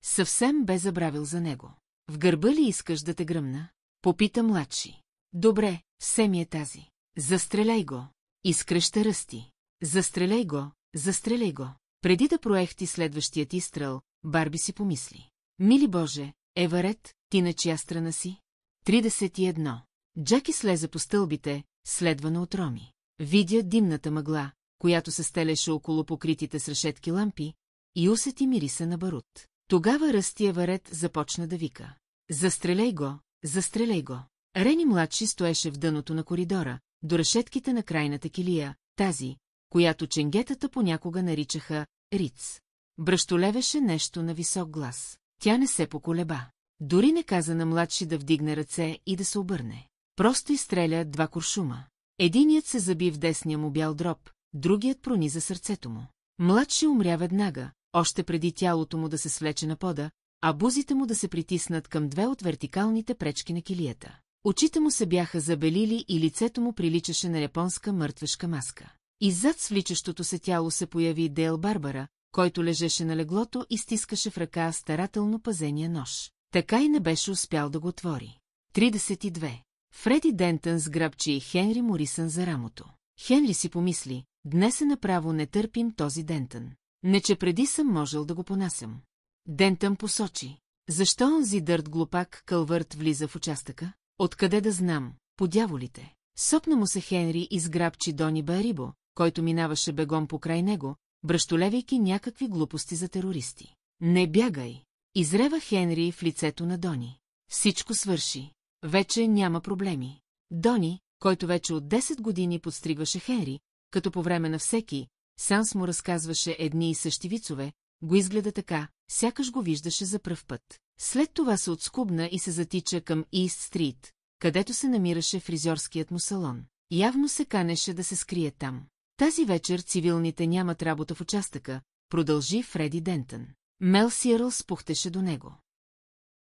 Speaker 1: Съвсем бе забравил за него. В гърба ли искаш да те гръмна? Попита младши. Добре, все ми е тази. Застреляй го. Изкръща ръсти. Застреляй го, застреляй го. Преди да проехти следващият изстрел, Барби си помисли. Мили Боже, Еварет, ти на чия страна си? 31. Джаки слезе по стълбите, следвана от Роми. Видя димната мъгла, която се стелеше около покритите с решетки лампи, и усети мириса на барут. Тогава Ръсти Еварет започна да вика. Застреляй го, застреляй го. Рени младши стоеше в дъното на коридора, до решетките на крайната килия, тази, която ченгетата понякога наричаха Риц. Бръщолевеше нещо на висок глас. Тя не се поколеба. Дори не каза на младши да вдигне ръце и да се обърне. Просто изстреля 2 куршума. Единият се заби в десния му бял дроб, другият прониза сърцето му. Младши умря веднага, още преди тялото му да се свлече на пода, а бузите му да се притиснат към 2 от вертикалните пречки на килията. Очите му се бяха забелили и лицето му приличаше на японска мъртвешка маска. Иззад свличащото се тяло се появи Дейл Барбара, който лежеше на леглото и стискаше в ръка старателно пазения нож. Така и не беше успял да го отвори. 32. Фреди Дентън сграбчи Хенри Морисън за рамото. Хенри си помисли, днес е направо не търпим този Дентън. Не че преди съм можел да го понасям. Дентън посочи. Защо онзи дърт глупак кълвърт влиза в участъка? Откъде да знам, по дяволите. Сопна му се Хенри и сграбчи Дони Барибо, който минаваше бегом покрай него, бръщолевейки някакви глупости за терористи. Не бягай! Изрева Хенри в лицето на Дони. Всичко свърши. Вече няма проблеми. Дони, който вече от 10 години подстригваше Хенри, като по време на всеки, Санс му разказваше едни и същи вицове, го изгледа така, сякаш го виждаше за пръв път. След това се отскубна и се затича към Ист Стрит, където се намираше фризьорският му салон. Явно се канеше да се скрие там. Тази вечер цивилните нямат работа в участъка, продължи Фреди Дентън. Мел Сиръл спухтеше до него.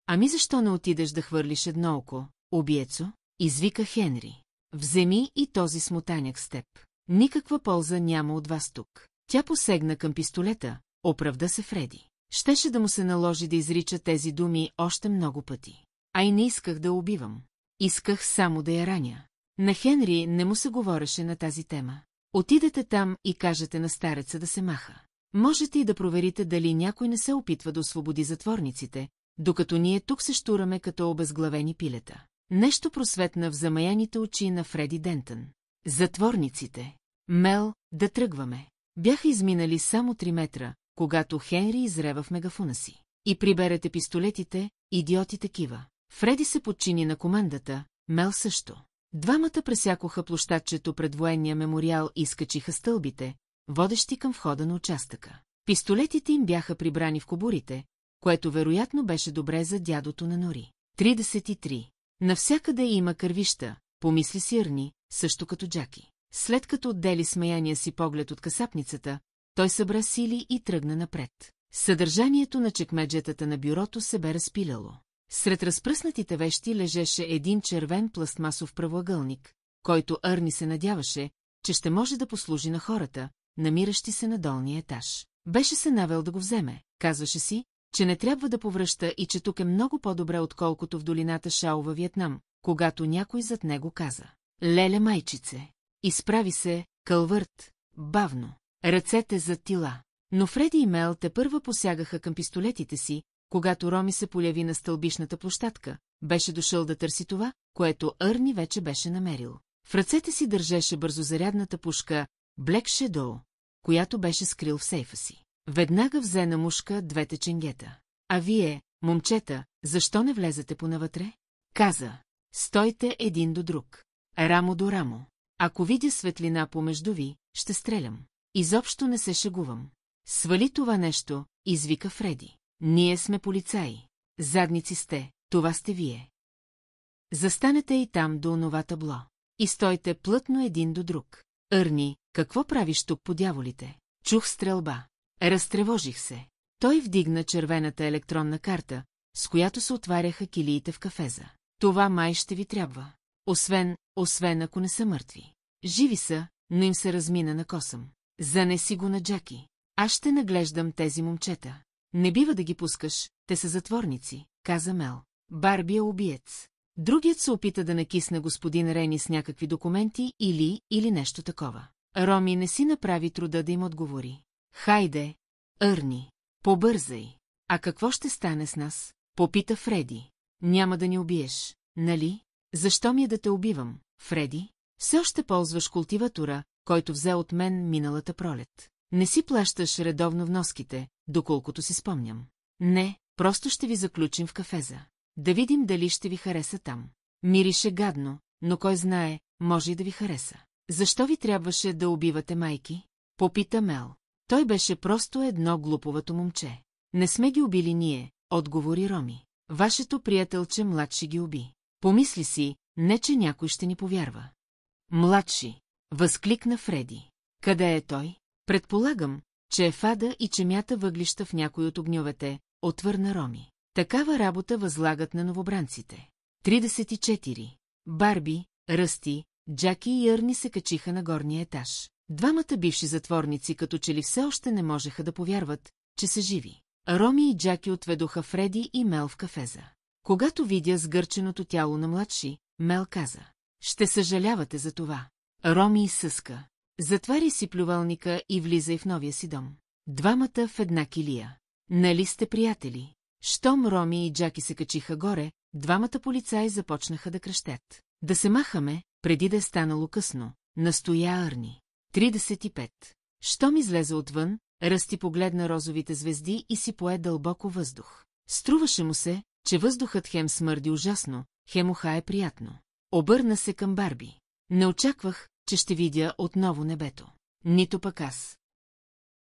Speaker 1: Ами защо не отидеш да хвърлиш едно око, убиецо? Извика Хенри. Вземи и този смотаняк с теб. Никаква полза няма от вас тук. Тя посегна към пистолета, оправда се Фреди. Щеше да му се наложи да изрича тези думи още много пъти. А и не исках да убивам. Исках само да я раня. На Хенри не му се говореше на тази тема. Отидете там и кажете на стареца да се маха. Можете и да проверите дали някой не се опитва да освободи затворниците, докато ние тук се щураме като обезглавени пилета. Нещо просветна в замаяните очи на Фреди Дентън. Затворниците. Мел, да тръгваме. Бяха изминали само 3 метра, когато Хенри изрева в мегафона си. И приберете пистолетите, идиоти такива. Фреди се подчини на командата, Мел също. Двамата пресякоха площадчето пред военния мемориал и скачиха стълбите, водещи към входа на участъка. Пистолетите им бяха прибрани в кобурите, което вероятно беше добре за дядото на Нори. 33. Навсякъде има кървища, помисли си Арни, също като Джаки. След като отдели смеяния си поглед от касапницата, той събра сили и тръгна напред. Съдържанието на чекмеджетата на бюрото се бе разпиляло. Сред разпръснатите вещи лежеше един червен пластмасов правоъгълник, който Арни се надяваше, че ще може да послужи на хората, намиращи се на долния етаж. Беше се навел да го вземе, казваше си, че не трябва да повръща и че тук е много по-добре, отколкото в долината Шао във Виетнам, когато някой зад него каза: "Леле, майчице!" Изправи се, кълвърт, бавно, ръцете зад тила. Но Фреди и Мел тепърва посягаха към пистолетите си, когато Роми се поляви на стълбишната площадка, беше дошъл да търси това, което Арни вече беше намерил. В ръцете си държеше бързозарядната пушка Black Shadow, която беше скрил в сейфа си. Веднага взе на мушка двете ченгета. "А вие, момчета, защо не влезете понавътре?" Каза: "Стойте един до друг. Рамо до рамо. Ако видя светлина помежду ви, ще стрелям. Изобщо не се шегувам." "Свали това нещо", извика Фреди. "Ние сме полицаи. Задници сте, това сте вие. Застанете и там до онова табло. И стойте плътно един до друг." "Арни, какво правиш тук по дяволите?" Чух стрелба. Разтревожих се. Той вдигна червената електронна карта, с която се отваряха килиите в кафеза. "Това май ще ви трябва. Освен ако не са мъртви. Живи са, но им се размина на косъм. Занеси го на Джаки. Аз ще наглеждам тези момчета. Не бива да ги пускаш, те са затворници", каза Мел. "Барби е убиец." Другият се опита да накисне господин Рени с някакви документи или нещо такова. Роми не си направи труда да им отговори. "Хайде, Арни, побързай. А какво ще стане с нас?" попита Фреди. "Няма да ни убиеш, нали?" "Защо ми е да те убивам, Фреди? Все още ползваш култиватора, който взе от мен миналата пролет. Не си плащаш редовно вноските, доколкото си спомням." "Не, просто ще ви заключим в кафеза. Да видим дали ще ви хареса там." Мирише гадно, но кой знае, може и да ви хареса. "Защо ви трябваше да убивате майки?" попита Мел. Той беше просто едно глуповато момче. "Не сме ги убили ние", отговори Роми. "Вашето приятелче младши ги уби." Помисли си, не че някой ще ни повярва. "Младши!" възкликна Фреди. "Къде е той?" "Предполагам, че е фада и че мята въглища в някой от огньовете", отвърна Роми. "Такава работа възлагат на новобранците." 34. Барби, Ръсти, Джаки и Арни се качиха на горния етаж. Двамата бивши затворници като че ли все още не можеха да повярват, че са живи. Роми и Джаки отведоха Фреди и Мел в кафеза. Когато видя сгърченото тяло на младши, Мел каза: "Ще съжалявате за това." Роми изсъска. "Затваряй си плювалника и влизай в новия си дом." Двамата в една килия. "Нали сте приятели?" Щом Роми и Джаки се качиха горе, двамата полицаи започнаха да крещят. "Да се махаме, преди да е станало късно", настоя Арни. 35. Щом излезе отвън, Ръсти погледна розовите звезди и си пое дълбоко въздух. Струваше му се, че въздухът хем смърди ужасно, хем ухае приятно. Обърна се към Барби. "Не очаквах, че ще видя отново небето. Нито пък аз.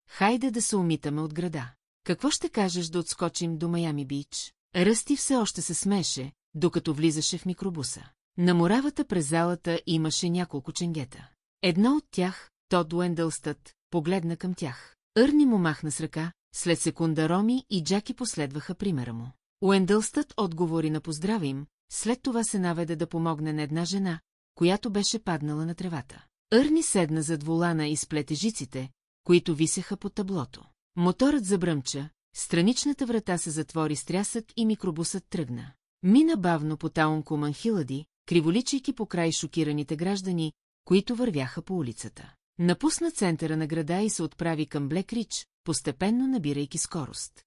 Speaker 1: Хайде да се умитаме от града. Какво ще кажеш да отскочим до Майами Бич?" Ръсти все още се смееше, докато влизаше в микробуса. На муравата през залата имаше няколко ченгета. Едно от тях, Тод Уендълстът, погледна към тях. Арни му махна с ръка, след секунда Роми и Джаки последваха примера му. Уендълстът отговори на поздрава им, след това се наведе да помогне на една жена, която беше паднала на тревата. Арни седна зад волана и сплете жиците, които висеха под таблото. Моторът забръмча, страничната врата се затвори с трясък и микробусът тръгна. Мина бавно по Таунко Манхилади, криволичайки покрай шокираните граждани, които вървяха по улицата. Напусна центъра на града и се отправи към Блек Рич, постепенно набирайки скорост.